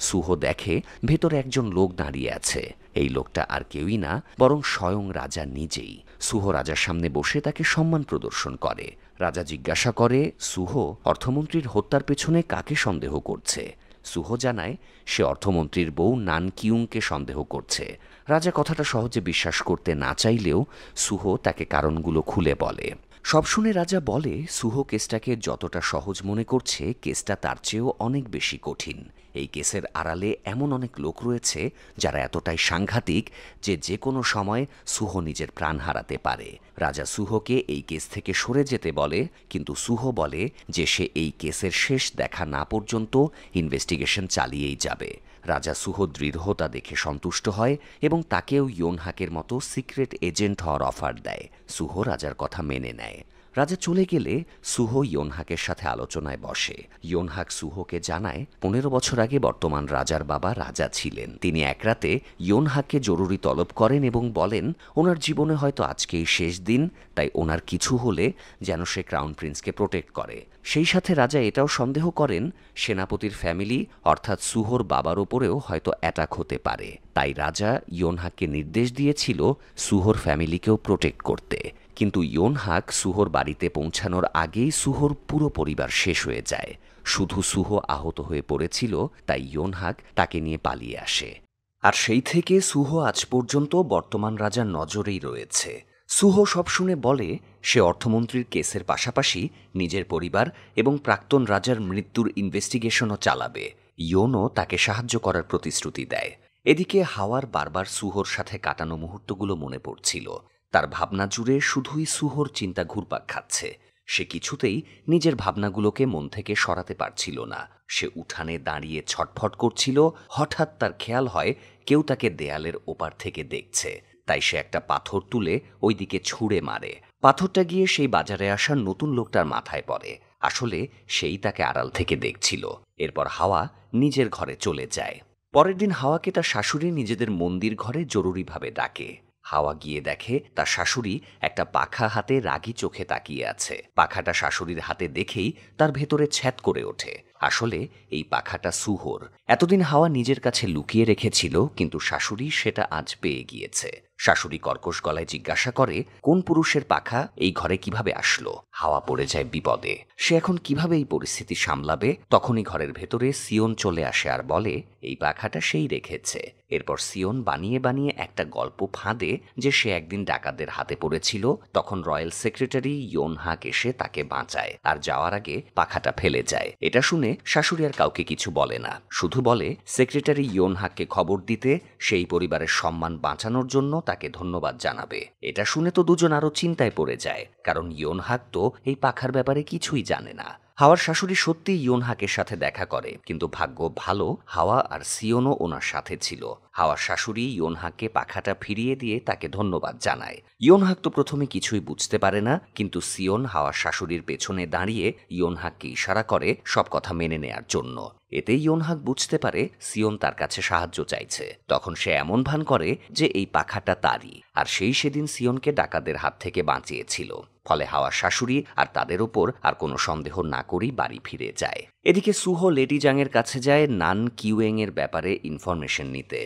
সুহো দেখে ভেতরে একজন লোক দাঁড়িয়ে আছে। এই লোকটা আর কেউই না, বরং স্বয়ং রাজা নিজেই। সুহো রাজার সামনে বসে তাকে সম্মান প্রদর্শন করে। রাজা জিজ্ঞাসা করে, সুহো, অর্থমন্ত্রীর হত্যার পেছনে কাকে সন্দেহ করছে? সুহো জানায় সে অর্থমন্ত্রীর বউ নান কিউংকে সন্দেহ করছে। রাজা কথাটা সহজে বিশ্বাস করতে না চাইলেও সুহো তাকে কারণগুলো খুলে বলে। সব শুনে রাজা বলে, সুহো কেসটাকে যতটা সহজ মনে করছে কেসটা তার চেয়েও অনেক বেশি কঠিন। এই কেসের আড়ালে এমন অনেক লোক রয়েছে যারা এতটাই সাংঘাতিক যে যে কোনো সময় সুহো নিজের প্রাণ হারাতে পারে। রাজা সুহোকে এই কেস থেকে সরে যেতে বলে, কিন্তু সুহো বলে যে সে এই কেসের শেষ দেখা না পর্যন্ত ইনভেস্টিগেশন চালিয়েই যাবে। রাজা সুহো দৃঢ়তা দেখে সন্তুষ্ট হয় এবং তাকেও ইয়োনহাকের মতো সিক্রেট এজেন্ট হওয়ার অফার দেয়। সুহো রাজার কথা মেনে নেয়। রাজা চলে গেলে সুহো ইয়োনহাকের সাথে আলোচনায় বসে। ইয়োনহাক সুহোকে জানায় 15 বছর আগে বর্তমান রাজার বাবা রাজা ছিলেন। তিনি এক রাতে ইয়োনহাককে জরুরি তলব করেন এবং বলেন ওনার জীবনে হয়তো আজকেই শেষ দিন, তাই ওনার কিছু হলে যেন সে ক্রাউন প্রিন্সকে প্রোটেক্ট করে। সেই সাথে রাজা এটাও সন্দেহ করেন সেনাপতির ফ্যামিলি অর্থাৎ সুহোর বাবার ওপরেও হয়তো অ্যাটাক হতে পারে। তাই রাজা ইয়োনহাককে নির্দেশ দিয়েছিল সুহোর ফ্যামিলিকেও প্রোটেক্ট করতে। কিন্তু ইয়োনহাক সুহোর বাড়িতে পৌঁছানোর আগেই সুহোর পুরো পরিবার শেষ হয়ে যায়। শুধু সুহো আহত হয়ে পড়েছিল, তাই ইয়োনহাক তাকে নিয়ে পালিয়ে আসে। আর সেই থেকে সুহো আজ পর্যন্ত বর্তমান রাজার নজরেই রয়েছে। সুহো সব শুনে বলে সে অর্থমন্ত্রীর কেসের পাশাপাশি নিজের পরিবার এবং প্রাক্তন রাজার মৃত্যুর ইনভেস্টিগেশনও চালাবে। ইয়োনও তাকে সাহায্য করার প্রতিশ্রুতি দেয়। এদিকে হাওয়ার বারবার সুহোর সাথে কাটানো মুহূর্তগুলো মনে পড়ছিল। তার ভাবনা জুড়ে শুধুই সুহোর চিন্তা ঘুরপাক খাচ্ছে। সে কিছুতেই নিজের ভাবনাগুলোকে মন থেকে সরাতে পারছিল না। সে উঠানে দাঁড়িয়ে ছটফট করছিল। হঠাৎ তার খেয়াল হয় কেউ তাকে দেয়ালের ওপার থেকে দেখছে। তাই সে একটা পাথর তুলে ওইদিকে ছুঁড়ে মারে। পাথরটা গিয়ে সেই বাজারে আসা নতুন লোকটার মাথায় পড়ে। আসলে সেই তাকে আড়াল থেকে দেখছিল। এরপর হাওয়া নিজের ঘরে চলে যায়। পরের দিন হাওয়াকে তার শাশুড়ি নিজেদের মন্দির ঘরে জরুরিভাবে ডাকে। হাওয়া গিয়ে দেখে তার শাশুড়ি একটা পাখা হাতে রাগী চোখে তাকিয়ে আছে। পাখাটা শাশুড়ির হাতে দেখেই তার ভেতরে ছ্যাদ করে ওঠে। আসলে এই পাখাটা সুহোর। এতদিন হাওয়া নিজের কাছে লুকিয়ে রেখেছিল, কিন্তু শাশুড়ি সেটা আজ পেয়ে গিয়েছে। শাশুড়ি কর্কশ গলায় জিজ্ঞাসা করে, কোন পুরুষের পাখা এই ঘরে কিভাবে আসলো? হাওয়া পড়ে যায় বিপদে। সে এখন কিভাবে এই পরিস্থিতি সামলাবে? তখনই ঘরের ভেতরে সিওন চলে আসে আর বলে, এই পাখাটা সেই রেখেছে। এরপর সিওন বানিয়ে বানিয়ে একটা গল্প ফাঁদে যে সে একদিন ডাকাতদের হাতে পড়েছিল। তখন রয়্যাল সেক্রেটারি ইয়োনহাক এসে তাকে বাঁচায় আর যাওয়ার আগে পাখাটা ফেলে যায়। এটা শুনে শাশুড়ি আর কাউকে কিছু বলে না, শুধু বলে সেক্রেটারি ইয়োনহাককে খবর দিতে, সেই পরিবারের সম্মান বাঁচানোর জন্য তাকে ধন্যবাদ জানাবে। এটা শুনে তো দুজন আরো চিন্তায় পড়ে যায়, কারণ ইয়োনহাক তো এই পাখার ব্যাপারে কিছুই জানে না। হাওয়ার শাশুড়ি সত্যি ইয়োনহাকের সাথে দেখা করে, কিন্তু ভাগ্য ভালো হাওয়া আর সিওনও ওনার সাথে ছিল। হাওয়ার শাশুড়ি ইয়োনহাককে পাখাটা ফিরিয়ে দিয়ে তাকে ধন্যবাদ জানায়। ইয়োনহাক তো প্রথমে কিছুই বুঝতে পারে না, কিন্তু সিওন হাওয়ার শাশুড়ির পেছনে দাঁড়িয়ে ইয়োনহাককে ইশারা করে সব কথা মেনে নেয়ার জন্য। এতে ইয়োনহাক বুঝতে পারে সিওন তার কাছে সাহায্য চাইছে। তখন সে এমন ভান করে যে এই পাখাটা তারই, আর সেদিন সিওনকে ডাকাতদের হাত থেকে বাঁচিয়েছিল। ফলে হাওয়ার শাশুড়ি আর তাদের ওপর আর কোনো সন্দেহ না করেই বাড়ি ফিরে যায়। এদিকে সুহো লেডি জাংয়ের কাছে যায় নান কিউয়েং এর ব্যাপারে ইনফরমেশন নিতে।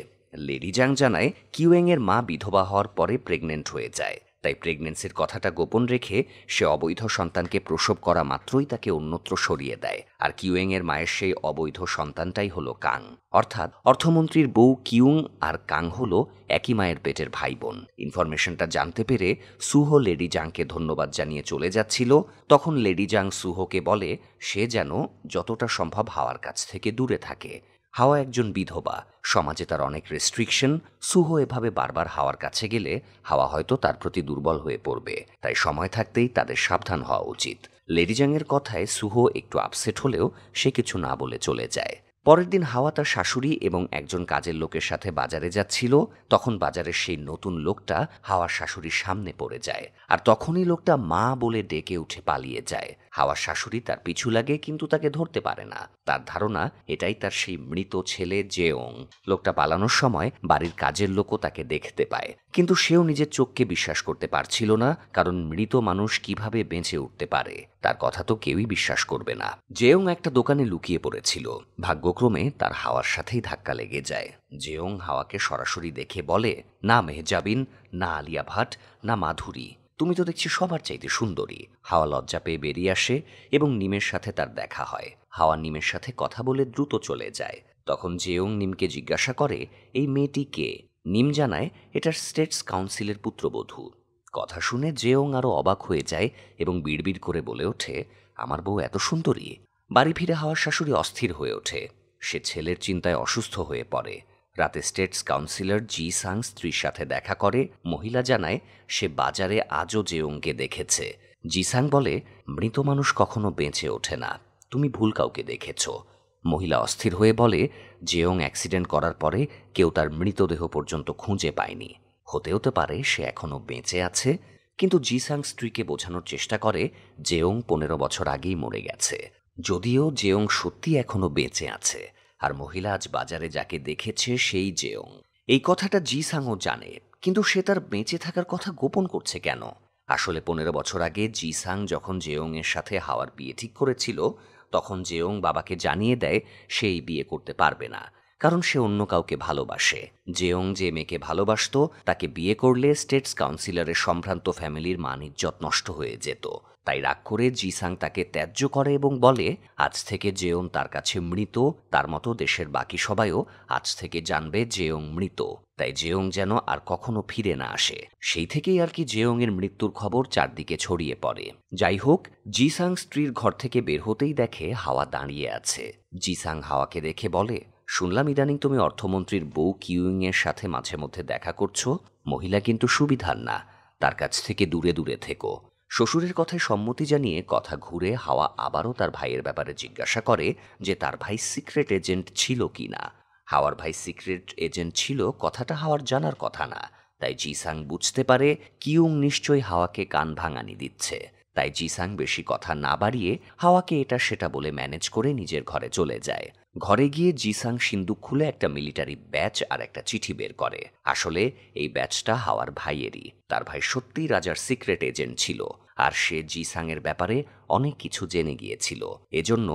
লেডি জাং জানায় কিউয়েং এর মা বিধবা হওয়ার পরে প্রেগনেন্ট হয়ে যায়। তাই প্রেগনেন্সির কথাটা গোপন রেখে সে অবৈধ সন্তানকে প্রসব করা মাত্রই তাকে অন্যত্র সরিয়ে দেয়। আর কিউয়েং এর মায়ের সেই অবৈধ সন্তানটাই হলো কাং। অর্থাৎ অর্থমন্ত্রীর বউ কিউং আর কাং হলো একই মায়ের পেটের ভাই বোন। ইনফরমেশনটা জানতে পেরে সুহো লেডি জাংকে ধন্যবাদ জানিয়ে চলে যাচ্ছিল। তখন লেডি জাং সুহোকে বলে সে যেন যতটা সম্ভব হাওয়ার কাছ থেকে দূরে থাকে। হাওয়া একজন বিধবা, সমাজে তার অনেক রেস্ট্রিকশন। সুহো এভাবে বারবার হাওয়ার কাছে গেলে হাওয়া হয়তো তার প্রতি দুর্বল হয়ে পড়বে। তাই সময় থাকতেই তাদের সাবধান হওয়া উচিত। লেডি জাংয়ের কথায় সুহো একটু আপসেট হলেও সে কিছু না বলে চলে যায়। পরের দিন হাওয়া তার শাশুড়ি এবং একজন কাজের লোকের সাথে বাজারে যাচ্ছিল। তখন বাজারের সেই নতুন লোকটা হাওয়ার শাশুড়ির সামনে পড়ে যায়, আর তখনই লোকটা মা বলে ডেকে উঠে পালিয়ে যায়। হাওয়ার শাশুড়ি তার পিছু লাগে, কিন্তু তাকে ধরতে পারে না। তার ধারণা এটাই তার সেই মৃত ছেলে জেওং। লোকটা পালানোর সময় বাড়ির কাজের লোকও তাকে দেখতে পায়, কিন্তু সেও নিজের চোখকে বিশ্বাস করতে পারছিল না, কারণ মৃত মানুষ কিভাবে বেঁচে উঠতে পারে তার কথা তো কেউই বিশ্বাস করবে না। জেওং একটা দোকানে লুকিয়ে পড়েছিল। ভাগ্যক্রমে তার হাওয়ার সাথেই ধাক্কা লেগে যায়। জেওং হাওয়াকে সরাসরি দেখে বলে, না মেহজাবিন, না আলিয়া ভাট, না মাধুরী, তুমি তো দেখছি সবার চাইতে সুন্দরী। হাওয়া লজ্জা পেয়ে বেরিয়ে আসে এবং নিমের সাথে তার দেখা হয়। হাওয়া নিমের সাথে কথা বলে দ্রুত চলে যায়। তখন জেওং নিমকে জিজ্ঞাসা করে, এই মেয়েটি কে? নিম জানায় এটা স্টেটস কাউন্সিলের পুত্রবধূ। কথা শুনে জেওং আরো অবাক হয়ে যায় এবং বিড়বিড় করে বলে ওঠে, আমার বউ এত সুন্দরী? বাড়ি ফিরে হাওয়ার শাশুড়ি অস্থির হয়ে ওঠে। সে ছেলের চিন্তায় অসুস্থ হয়ে পড়ে। রাতে স্টেটস কাউন্সিলর জি সাং স্ত্রীর সাথে দেখা করে। মহিলা জানায় সে বাজারে আজও জেওংকে দেখেছে। জি সাং বলে, মৃত মানুষ কখনো বেঁচে ওঠে না, তুমি ভুল কাউকে দেখেছ। মহিলা অস্থির হয়ে বলে, জেওং অ্যাক্সিডেন্ট করার পরে কেউ তার মৃতদেহ পর্যন্ত খুঁজে পায়নি। হতে পারে সে এখনো বেঁচে আছে। কিন্তু জি সাং স্ত্রীকে বোঝানোর চেষ্টা করে জেওং 15 বছর আগেই মরে গেছে। যদিও জেওং সত্যি এখনো বেঁচে আছে, আর মহিলা আজ বাজারে যাকে দেখেছে সেই জেওং। এই কথাটা জি সাংও জানে, কিন্তু সে তার বেঁচে থাকার কথা গোপন করছে কেন? আসলে 15 বছর আগে জি সাং যখন জেওং এর সাথে হাওয়ার বিয়ে ঠিক করেছিল, তখন জেওং বাবাকে জানিয়ে দেয় সেই বিয়ে করতে পারবে না, কারণ সে অন্য কাউকে ভালোবাসে। জেওং যে মেয়েকে ভালোবাসত তাকে বিয়ে করলে স্টেটস কাউন্সিলরের সম্ভ্রান্ত ফ্যামিলির মান ইজ্জত নষ্ট হয়ে যেত। তাই রাগ করে জিসাং তাকে ত্যায্য করে এবং বলে আজ থেকে জেয়ং তার কাছে মৃত, তার মতো দেশের বাকি সবাইও আজ থেকে জানবে জেয়ং মৃত। তাই জেয়ং যেন আর কখনো ফিরে না আসে। সেই থেকেই আর কি জেয়ং এর মৃত্যুর খবর চারদিকে ছড়িয়ে পড়ে। যাই হোক, জিসাং স্ত্রীর ঘর থেকে বের হতেই দেখে হাওয়া দাঁড়িয়ে আছে। জিসাং হাওয়াকে দেখে বলে, শুনলাম ইদানিং তুমি অর্থমন্ত্রীর বউ কিউইং এর সাথে মাঝে মধ্যে দেখা করছো। মহিলা কিন্তু সুবিধার না, তার কাছ থেকে দূরে দূরে থেকো। শ্বশুরের কথায় সম্মতি জানিয়ে কথা ঘুরে হাওয়া আবারও তার ভাইয়ের ব্যাপারে জিজ্ঞাসা করে যে তার ভাই সিক্রেট এজেন্ট ছিল কিনা। হাওয়ার ভাই সিক্রেট এজেন্ট ছিল কথাটা হাওয়ার জানার কথা না। তাই জিসাং বুঝতে পারে কিউং নিশ্চয়ই হাওয়াকে কান ভাঙানি দিচ্ছে। তাই জিসাং বেশি কথা না বাড়িয়ে হাওয়াকে এটা সেটা বলে ম্যানেজ করে নিজের ঘরে চলে যায়। ঘরে গিয়ে জিসাং সিন্দুক খুলে একটা মিলিটারি ব্যাচ আর একটা চিঠি বের করে। আসলে এই ব্যাচটা হাওয়ার ভাইয়েরই। তার ভাই সত্যিই রাজার সিক্রেট এজেন্ট ছিল, আর সে জিসাং এর ব্যাপারে অনেক কিছু জেনে গিয়েছিল। এজন্য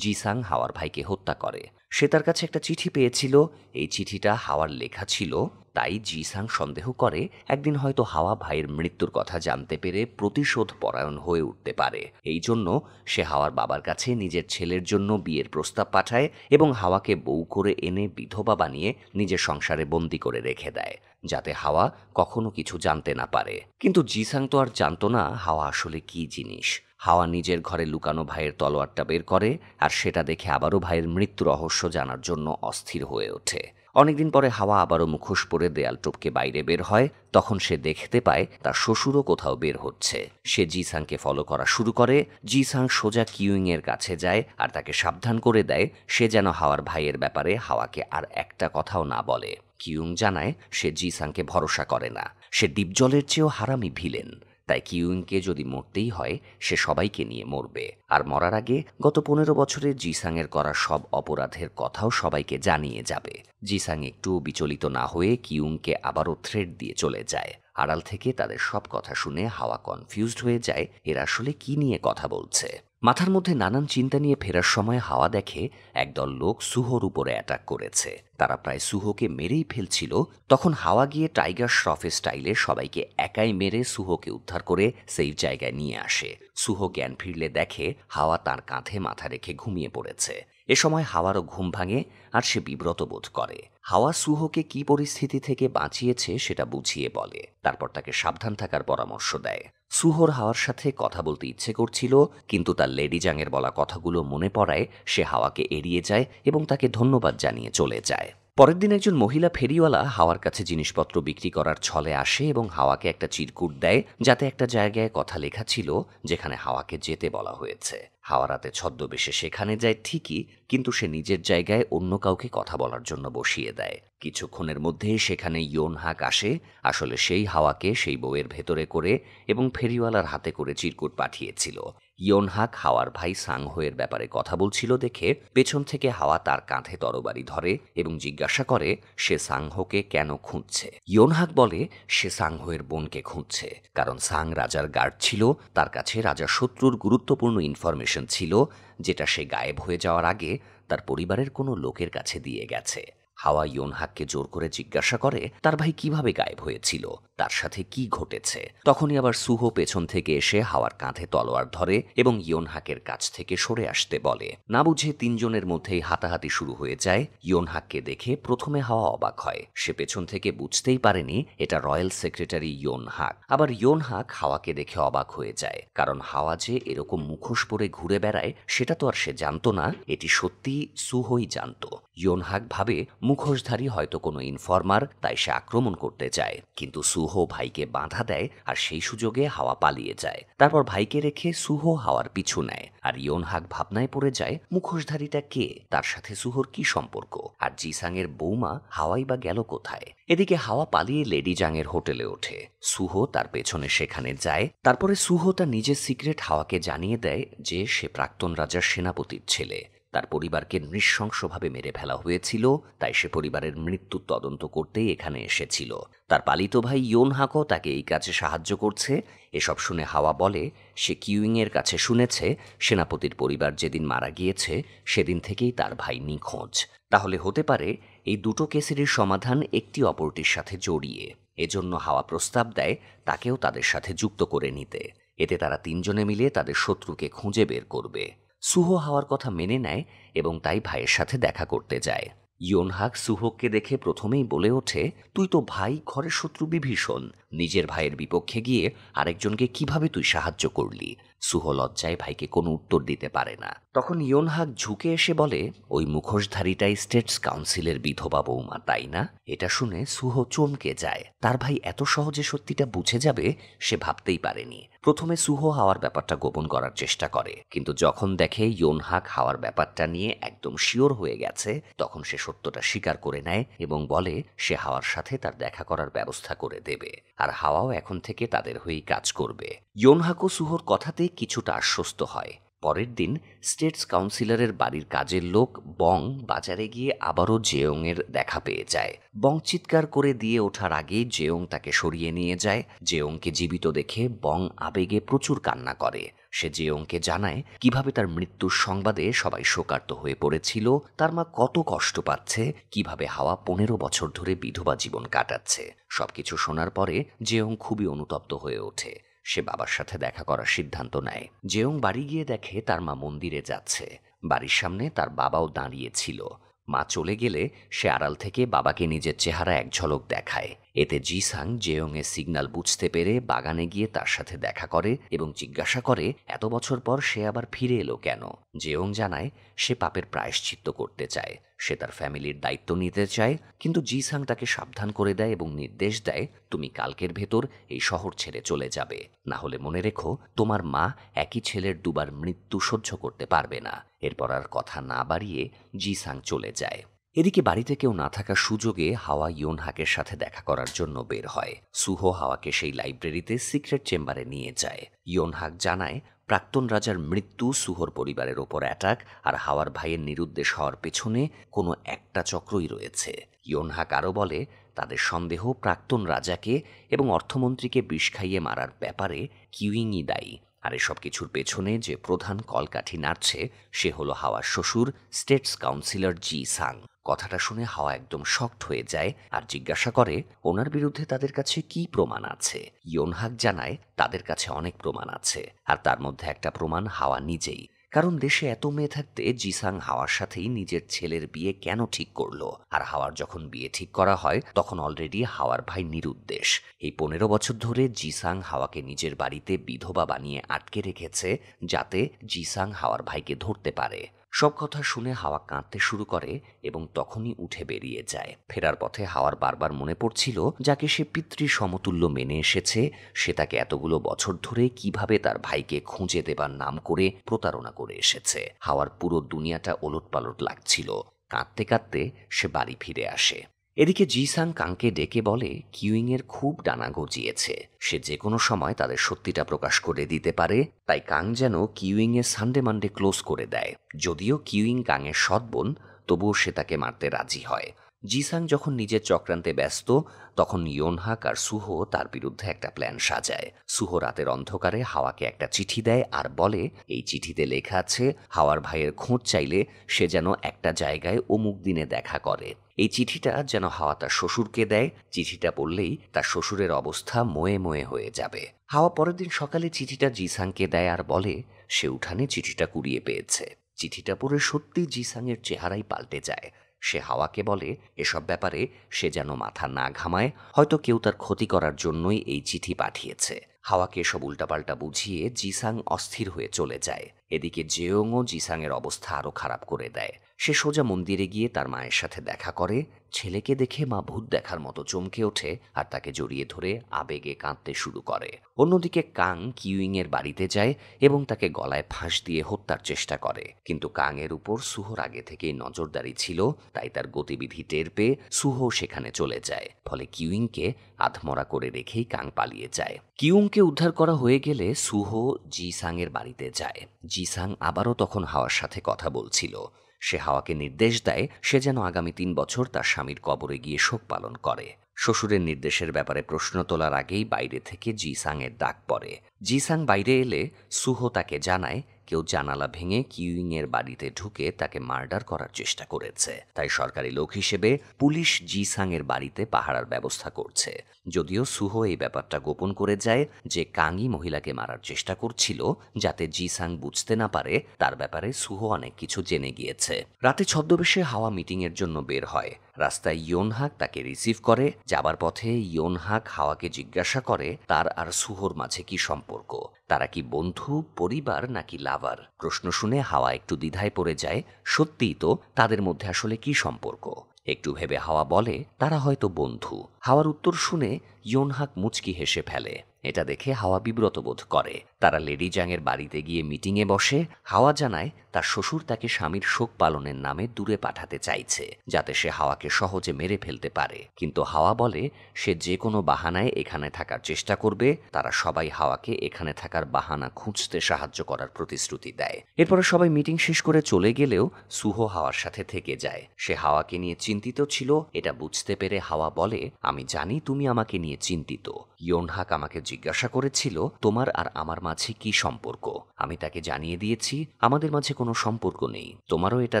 জিসাং হাওয়ার ভাইকে হত্যা করে। সে তার কাছে একটা চিঠি পেয়েছিল, এই চিঠিটা হাওয়ার লেখা ছিল। তাই জিসাং সন্দেহ করে একদিন হয়তো হাওয়া ভাইয়ের মৃত্যুর কথা জানতে পেরে প্রতিশোধ পরায়ণ হয়ে উঠতে পারে। এই জন্য সে হাওয়ার বাবার কাছে নিজের ছেলের জন্য বিয়ের প্রস্তাব পাঠায় এবং হাওয়াকে বউ করে এনে বিধবা বানিয়ে নিজের সংসারে বন্দি করে রেখে দেয়, যাতে হাওয়া কখনো কিছু জানতে না পারে। কিন্তু জিসাং তো আর জানতো না হাওয়া আসলে কি জিনিস। হাওয়া নিজের ঘরে লুকানো ভাইয়ের তলোয়ারটা বের করে, আর সেটা দেখে আবারও ভাইয়ের মৃত্যু রহস্য জানার জন্য অস্থির হয়ে ওঠে। অনেকদিন পরে হাওয়া আবারও মুখোশ পরে দেয়াল টপকে বাইরে বের হয়। তখন সে দেখতে পায় তার শ্বশুরও কোথাও বের হচ্ছে। সে জিসাংকে ফলো করা শুরু করে। জিসাং সোজা কিউইং এর কাছে যায় আর তাকে সাবধান করে দেয় সে যেন হাওয়ার ভাইয়ের ব্যাপারে হাওয়াকে আর একটা কথাও না বলে। কিউং জানায় সে জিসাংকে ভরসা করে না, সে ডিপজলের চেয়েও হারামি ভিলেন। তাই কিউইংকে যদি মরতেই হয় সে সবাইকে নিয়ে মরবে, আর মরার আগে গত 15 বছরে জিসাংয়ের করা সব অপরাধের কথাও সবাইকে জানিয়ে যাবে। জিসাং একটু বিচলিত না হয়ে কিউংকে আবারও থ্রেট দিয়ে চলে যায়। আড়াল থেকে তাদের সব কথা শুনে হাওয়া কনফিউজড হয়ে যায় এরা আসলে কি নিয়ে কথা বলছে। মাথার মধ্যে নানান চিন্তা নিয়ে ফেরার সময় হাওয়া দেখে একদল লোক সুহোর উপরে অ্যাটাক করেছে। তারা প্রায় সুহোকে মেরেই ফেলছিল। তখন হাওয়া গিয়ে টাইগার শ্রফের স্টাইলে সবাইকে একাই মেরে সুহোকে উদ্ধার করে সেফ জায়গায় নিয়ে আসে। সুহো জ্ঞান ফিরলে দেখে হাওয়া তার কাঁধে মাথা রেখে ঘুমিয়ে পড়েছে। এ সময় হাওয়ারও ঘুম ভাঙে আর সে বিব্রত বোধ করে। হাওয়া সুহোকে কি পরিস্থিতি থেকে বাঁচিয়েছে সেটা বুঝিয়ে বলে, তারপর তাকে সাবধান থাকার পরামর্শ দেয়। সুহোর হাওয়ার সাথে কথা বলতে ইচ্ছে করছিল, কিন্তু তার লেডি জাংয়ের বলা কথাগুলো মনে পড়ায় সে হাওয়াকে এড়িয়ে যায় এবং তাকে ধন্যবাদ জানিয়ে চলে যায়। পরের দিন একজন মহিলা ফেরিওয়ালা হাওয়ার কাছে জিনিসপত্র বিক্রি করার ছলে আসে এবং হাওয়াকে একটা চিরকুট দেয়, যাতে একটা জায়গায় কথা লেখা ছিল যেখানে হাওয়াকে যেতে বলা হয়েছে। হাওয়া রাতে ছদ্মবেশে সেখানে যায় ঠিকই, কিন্তু সে নিজের জায়গায় অন্য কাউকে কথা বলার জন্য বসিয়ে দেয়। কিছুক্ষণের মধ্যেই সেখানে ইয়োনহাক আসে। আসলে সেই হাওয়াকে সেই বউয়ের ভেতরে করে এবং ফেরিওয়ালার হাতে করে চিরকুট পাঠিয়েছিল। ইয়োনহাক হাওয়ার ভাই সাংহোয়ের ব্যাপারে কথা বলছিল দেখে পেছন থেকে হাওয়া তার কাঁধে তরবারি ধরে এবং জিজ্ঞাসা করে সে সাংহোকে কেন খুঁজছে। ইয়োনহাক বলে সে সাংহোয়ের বোনকে খুঁজছে, কারণ সাং রাজার গার্ড ছিল। তার কাছে রাজার শত্রুর গুরুত্বপূর্ণ ইনফরমেশন ছিল, যেটা সে গায়েব হয়ে যাওয়ার আগে তার পরিবারের কোনো লোকের কাছে দিয়ে গেছে। হাওয়া ইয়োনহাককে জোর করে জিজ্ঞাসা করে তার ভাই কিভাবে গায়েব হয়েছিল, তার সাথে কি ঘটেছে। তখনই আবার সুহো পেছন থেকে এসে হাওয়ার কাঁধে তলোয়ার ধরে এবং ইয়োনহাকের কাছ থেকে সরে আসতে বলে। না বুঝে তিনজনের মধ্যেই হাতাহাতি শুরু হয়ে যায়। ইয়োনহাককে দেখে প্রথমে হাওয়া অবাক হয়। সে পেছন থেকে বুঝতেই পারেনি এটা রয়্যাল সেক্রেটারি ইয়োনহাক। আবার ইয়োনহাক হাওয়াকে দেখে অবাক হয়ে যায়, কারণ হাওয়া যে এরকম মুখোশ পরে ঘুরে বেড়ায় সেটা তো আর সে জানতো না। এটি সত্যি সুহোই জানতো। ইয়োনহাক ভাবে মুখোশধারী হয়তো কোনো ইনফরমার, তাই সে আক্রমণ করতে চায়, কিন্তু সুহো ভাইকে বাধা দেয় আর সেই সুযোগে হাওয়া পালিয়ে যায়। তারপর ভাইকে রেখে সুহো হাওয়ার পিছু নেয়, আর ইয়োনহাক ভাবনায় পড়ে যায় মুখোশধারীটা কে, তার সাথে সুহোর কি সম্পর্ক, আর জিসাং এর বৌমা হাওয়াই বা গেল কোথায়। এদিকে হাওয়া পালিয়ে লেডি জাং এর হোটেলে ওঠে। সুহো তার পেছনে সেখানে যায়। তারপরে সুহো তার নিজের সিক্রেট হাওয়াকে জানিয়ে দেয় যে সে প্রাক্তন রাজার সেনাপতির ছেলে। তার পরিবারকে নৃশংসভাবে মেরে ফেলা হয়েছিল, তাই সে পরিবারের মৃত্যুর তদন্ত করতেই এখানে এসেছিল। তার পালিত ভাই ইয়োনহাকও তাকে এই কাজে সাহায্য করছে। এসব শুনে হাওয়া বলে সে কিউইং এর কাছে শুনেছে সেনাপতির পরিবার যেদিন মারা গিয়েছে সেদিন থেকেই তার ভাই নিখোঁজ। তাহলে হতে পারে এই দুটো কেসেরই সমাধান একটি অপরটির সাথে জড়িয়ে। এজন্য হাওয়া প্রস্তাব দেয় তাকেও তাদের সাথে যুক্ত করে নিতে। এতে তারা তিনজনে মিলে তাদের শত্রুকে খুঁজে বের করবে। সুহো হাওয়ার কথা মেনে নেয় এবং তাই ভাইয়ের সাথে দেখা করতে যায়। ইয়োনহাক সুহোককে দেখে প্রথমেই বলে ওঠে, তুই তো ভাই, ঘরের শত্রু বিভীষণ, নিজের ভাইয়ের বিপক্ষে গিয়ে আরেকজনকে কিভাবে তুই সাহায্য করলি? সুহো লজ্জায় ভাইকে কোনো উত্তর দিতে পারে না। তখন ইয়োনহাক ঝুঁকে এসে বলে, ওই মুখোশধারীটাই স্টেটস কাউন্সিলের বিধবা বৌমা, তাই না? এটা শুনে সুহো চমকে যায়। তার ভাই এত সহজে সত্যিটা বুঝে যাবে সে ভাবতেই পারেনি। প্রথমে সুহো হাওয়ার ব্যাপারটা গোপন করার চেষ্টা করে, কিন্তু যখন দেখে ইয়োনহাক হাওয়ার ব্যাপারটা নিয়ে একদম শিওর হয়ে গেছে, তখন সে সত্যটা স্বীকার করে নেয় এবং বলে সে হাওয়ার সাথে তার দেখা করার ব্যবস্থা করে দেবে, আর হাওয়াও এখন থেকে তাদের হয়েই কাজ করবে। ইয়োনহাকও সুহোর কথাতেই কিছুটা আশ্বস্ত হয়। পরের দিন স্টেটস কাউন্সিলরের বাড়ির কাজের লোক বং বাজারে গিয়ে আবারও জেয়ংয়ের দেখা পেয়ে যায়। বং চিৎকার করে দিয়ে ওঠার আগেই জেয়ং তাকে সরিয়ে নিয়ে যায়। জেয়ংকে জীবিত দেখে বং আবেগে প্রচুর কান্না করে। সে জেয়ংকে জানায় কিভাবে তার মৃত্যুর সংবাদে সবাই শোকার্ত হয়ে পড়েছিল, তার মা কত কষ্ট পাচ্ছে, কিভাবে হাওয়া 15 বছর ধরে বিধবা জীবন কাটাচ্ছে। সবকিছু শোনার পরে জেয়ং খুবই অনুতপ্ত হয়ে ওঠে। সে বাবার সাথে দেখা করার সিদ্ধান্ত নেয়। জেয়ং বাড়ি গিয়ে দেখে তার মা মন্দিরে যাচ্ছে। বাড়ির সামনে তার বাবাও দাঁড়িয়ে ছিল। মা চলে গেলে সে আড়াল থেকে বাবাকে নিজের চেহারা এক ঝলক দেখায়। এতে জিসাং জেয়ংয়ের সিগন্যাল বুঝতে পেরে বাগানে গিয়ে তার সাথে দেখা করে এবং জিজ্ঞাসা করে এত বছর পর সে আবার ফিরে এলো কেন। জেয়ং জানায় সে পাপের প্রায়শ্চিত্ত করতে চায়, সে তার ফ্যামিলির দায়িত্ব নিতে চায়। কিন্তু জিসাং তাকে সাবধান করে দেয় এবং নির্দেশ দেয়, তুমি কালকের ভেতর এই শহর ছেড়ে চলে যাবে, না হলে মনে রেখো তোমার মা একই ছেলের দুবার মৃত্যু সহ্য করতে পারবে না। এরপর আর কথা না বাড়িয়ে জিসাং চলে যায়। এদিকে বাড়িতে কেউ না থাকার সুযোগে হাওয়া ইয়োনহাকের সাথে দেখা করার জন্য বের হয়। সুহো হাওয়াকে সেই লাইব্রেরিতে সিক্রেট চেম্বারে নিয়ে যায়। ইয়োনহাক জানায় প্রাক্তন রাজার মৃত্যু, সুহোর পরিবারের ওপর অ্যাটাক আর হাওয়ার ভাইয়ের নিরুদ্দেশ হওয়ার পেছনে কোনো একটা চক্রই রয়েছে। ইয়োনহাক আরও বলে তাদের সন্দেহ প্রাক্তন রাজাকে এবং অর্থমন্ত্রীকে বিষ খাইয়ে মারার ব্যাপারে কিউইংই দায়ী। আর এসব কিছুর পেছনে যে প্রধান কলকাঠি নাড়ছে সে হলো হাওয়ার শ্বশুর স্টেটস কাউন্সিলর জিসাং। কথাটা শুনে হাওয়া একদম শকড হয়ে যায় আর জিজ্ঞাসা করে ওনার বিরুদ্ধে তাদের কাছে কি প্রমাণ আছে। ইয়োনহাক জানায় তাদের কাছে অনেক প্রমাণ আছে, আর তার মধ্যে একটা প্রমাণ হাওয়া নিজেই। কারণ দেশে এত মেয়ে থাকতে জিসাং হাওয়ার সাথেই নিজের ছেলের বিয়ে কেন ঠিক করলো? আর হাওয়ার যখন বিয়ে ঠিক করা হয় তখন অলরেডি হাওয়ার ভাই নিরুদ্দেশ। এই 15 বছর ধরে জিসাং হাওয়াকে নিজের বাড়িতে বিধবা বানিয়ে আটকে রেখেছে, যাতে জিসাং হাওয়ার ভাইকে ধরতে পারে। সব কথা শুনে হাওয়া কাঁদতে শুরু করে এবং তখনই উঠে বেরিয়ে যায়। ফেরার পথে হাওয়ার বারবার মনে পড়ছিল যাকে সে পিতৃ সমতুল্য মেনে এসেছে, সে তাকে এতগুলো বছর ধরে কিভাবে তার ভাইকে খুঁজে দেবার নাম করে প্রতারণা করে এসেছে। হাওয়ার পুরো দুনিয়াটা ওলটপালট লাগছিল। কাঁদতে কাঁদতে সে বাড়ি ফিরে আসে। এদিকে জিসাং কাংকে ডেকে বলে কিউইংয়ের খুব ডানা গজিয়েছে, সে যে কোনো সময় তাদের সত্যিটা প্রকাশ করে দিতে পারে। তাই কাং যেন কিউইংয়ের সানডে মানডে ক্লোজ করে দেয়। যদিও কিউইং কাংয়ের সৎ বোন, তবুও সে তাকে মারতে রাজি হয়। জিসাং যখন নিজের চক্রান্তে ব্যস্ত, তখন ইয়োনহাক আর সুহো তার বিরুদ্ধে একটা প্ল্যান সাজায়। সুহো রাতের অন্ধকারে হাওয়াকে একটা চিঠি দেয় আর বলে এই চিঠিতে লেখা আছে হাওয়ার ভাইয়ের খোঁজ চাইলে সে যেন একটা জায়গায় অমুক দিনে দেখা করে। এই চিঠিটা যেন হাওয়া তার শ্বশুরকে দেয়। চিঠিটা পড়লেই তার শ্বশুরের অবস্থা ময়ে ময়ে হয়ে যাবে। হাওয়া পরের দিন সকালে চিঠিটা জিসাংকে দেয় আর বলে সে উঠানে চিঠিটা কুড়িয়ে পেয়েছে। চিঠিটা পড়ে সত্যি জিসাংয়ের চেহারাই পাল্টে যায়। সে হাওয়াকে বলে এসব ব্যাপারে সে যেন মাথা না ঘামায়, হয়তো কেউ তার ক্ষতি করার জন্যই এই চিঠি পাঠিয়েছে। হাওয়াকে সব উল্টাপাল্টা বুঝিয়ে জিসাং অস্থির হয়ে চলে যায়। এদিকে জেয়ংও জিসাংয়ের অবস্থা আরও খারাপ করে দেয়। সে সোজা মন্দিরে গিয়ে তার মায়ের সাথে দেখা করে। ছেলেকে দেখে মা ভূত দেখার মতো চমকে ওঠে আর তাকে জড়িয়ে ধরে আবেগে কাঁদতে শুরু করে। অন্যদিকে কাং কিউইংয়ের বাড়িতে যায় এবং তাকে গলায় ফাঁস দিয়ে হত্যার চেষ্টা করে। কিন্তু কাংয়ের উপর সুহোর আগে থেকেই নজরদারি ছিল, তাই তার গতিবিধি টের পেয়ে সুহো সেখানে চলে যায়। ফলে কিউইংকে আধমরা করে রেখেই কাং পালিয়ে যায়। কিউংকে উদ্ধার করা হয়ে গেলে সুহো জিসাংয়ের বাড়িতে যায়। জিসাং আবারও তখন হাওয়ার সাথে কথা বলছিল। সে হাওয়াকে নির্দেশ দেয় সে যেন আগামী 3 বছর তার স্বামীর কবরে গিয়ে শোক পালন করে। শ্বশুরের নির্দেশের ব্যাপারে প্রশ্ন তোলার আগেই বাইরে থেকে জিসাংয়ের ডাক পড়ে। জিসাং বাইরে এলে সুহো তাকে জানায় কেউ জানালা ভেঙে কিউইং এর বাড়িতে ঢুকে তাকে মার্ডার করার চেষ্টা করেছে। তাই সরকারি লোক হিসেবে পুলিশ জিসাং এর বাড়িতে পাহারার ব্যবস্থা করছে। যদিও সুহো এই ব্যাপারটা গোপন করে যায় যে কাঙই মহিলাকে মারার চেষ্টা করছিল, যাতে জিসাং বুঝতে না পারে তার ব্যাপারে সুহো অনেক কিছু জেনে গিয়েছে। রাতে ছদ্মবেশে হাওয়া মিটিং এর জন্য বের হয়। রাস্তায় ইয়োনহাক তাকে রিসিভ করে। যাবার পথে ইয়োনহাক হাওয়াকে জিজ্ঞাসা করে তার আর সুহোর মাঝে কি সম্পর্ক, তারা কি বন্ধু, পরিবার নাকি লাভার। প্রশ্ন শুনে হাওয়া একটু দ্বিধায় পড়ে যায়। সত্যিই তো, তাদের মধ্যে আসলে কি সম্পর্ক। একটু ভেবে হাওয়া বলে তারা হয়তো বন্ধু। হাওয়ার উত্তর শুনে ইয়োনহাক মুচকি হেসে ফেলে। এটা দেখে হাওয়া বিব্রত বোধ করে। তারা লেডি জাংয়ের বাড়িতে গিয়ে মিটিংয়ে বসে। হাওয়া জানায় তার শ্বশুর তাকে স্বামীর শোক পালনের নামে দূরে পাঠাতে চাইছে, যাতে সে হাওয়াকে সহজে মেরে ফেলতে পারে। কিন্তু হাওয়া বলে সে যে কোনো বাহানায় এখানে থাকার চেষ্টা করবে। তারা সবাই হাওয়াকে এখানে থাকার বাহানা খুঁজতে সাহায্য করার প্রতিশ্রুতি দেয়। এরপরে সবাই মিটিং শেষ করে চলে গেলেও সুহো হাওয়ার সাথে থেকে যায়। সে হাওয়াকে নিয়ে চিন্তিত ছিল। এটা বুঝতে পেরে হাওয়া বলে, আমি জানি তুমি আমাকে নিয়ে চিন্তিত। ইয়োনহাক আমাকে জিজ্ঞাসা করেছিল তোমার আর আমার মাঝে কি সম্পর্ক। আমি তাকে জানিয়ে দিয়েছি আমাদের মাঝে কোনো সম্পর্ক নেই। তোমারও এটা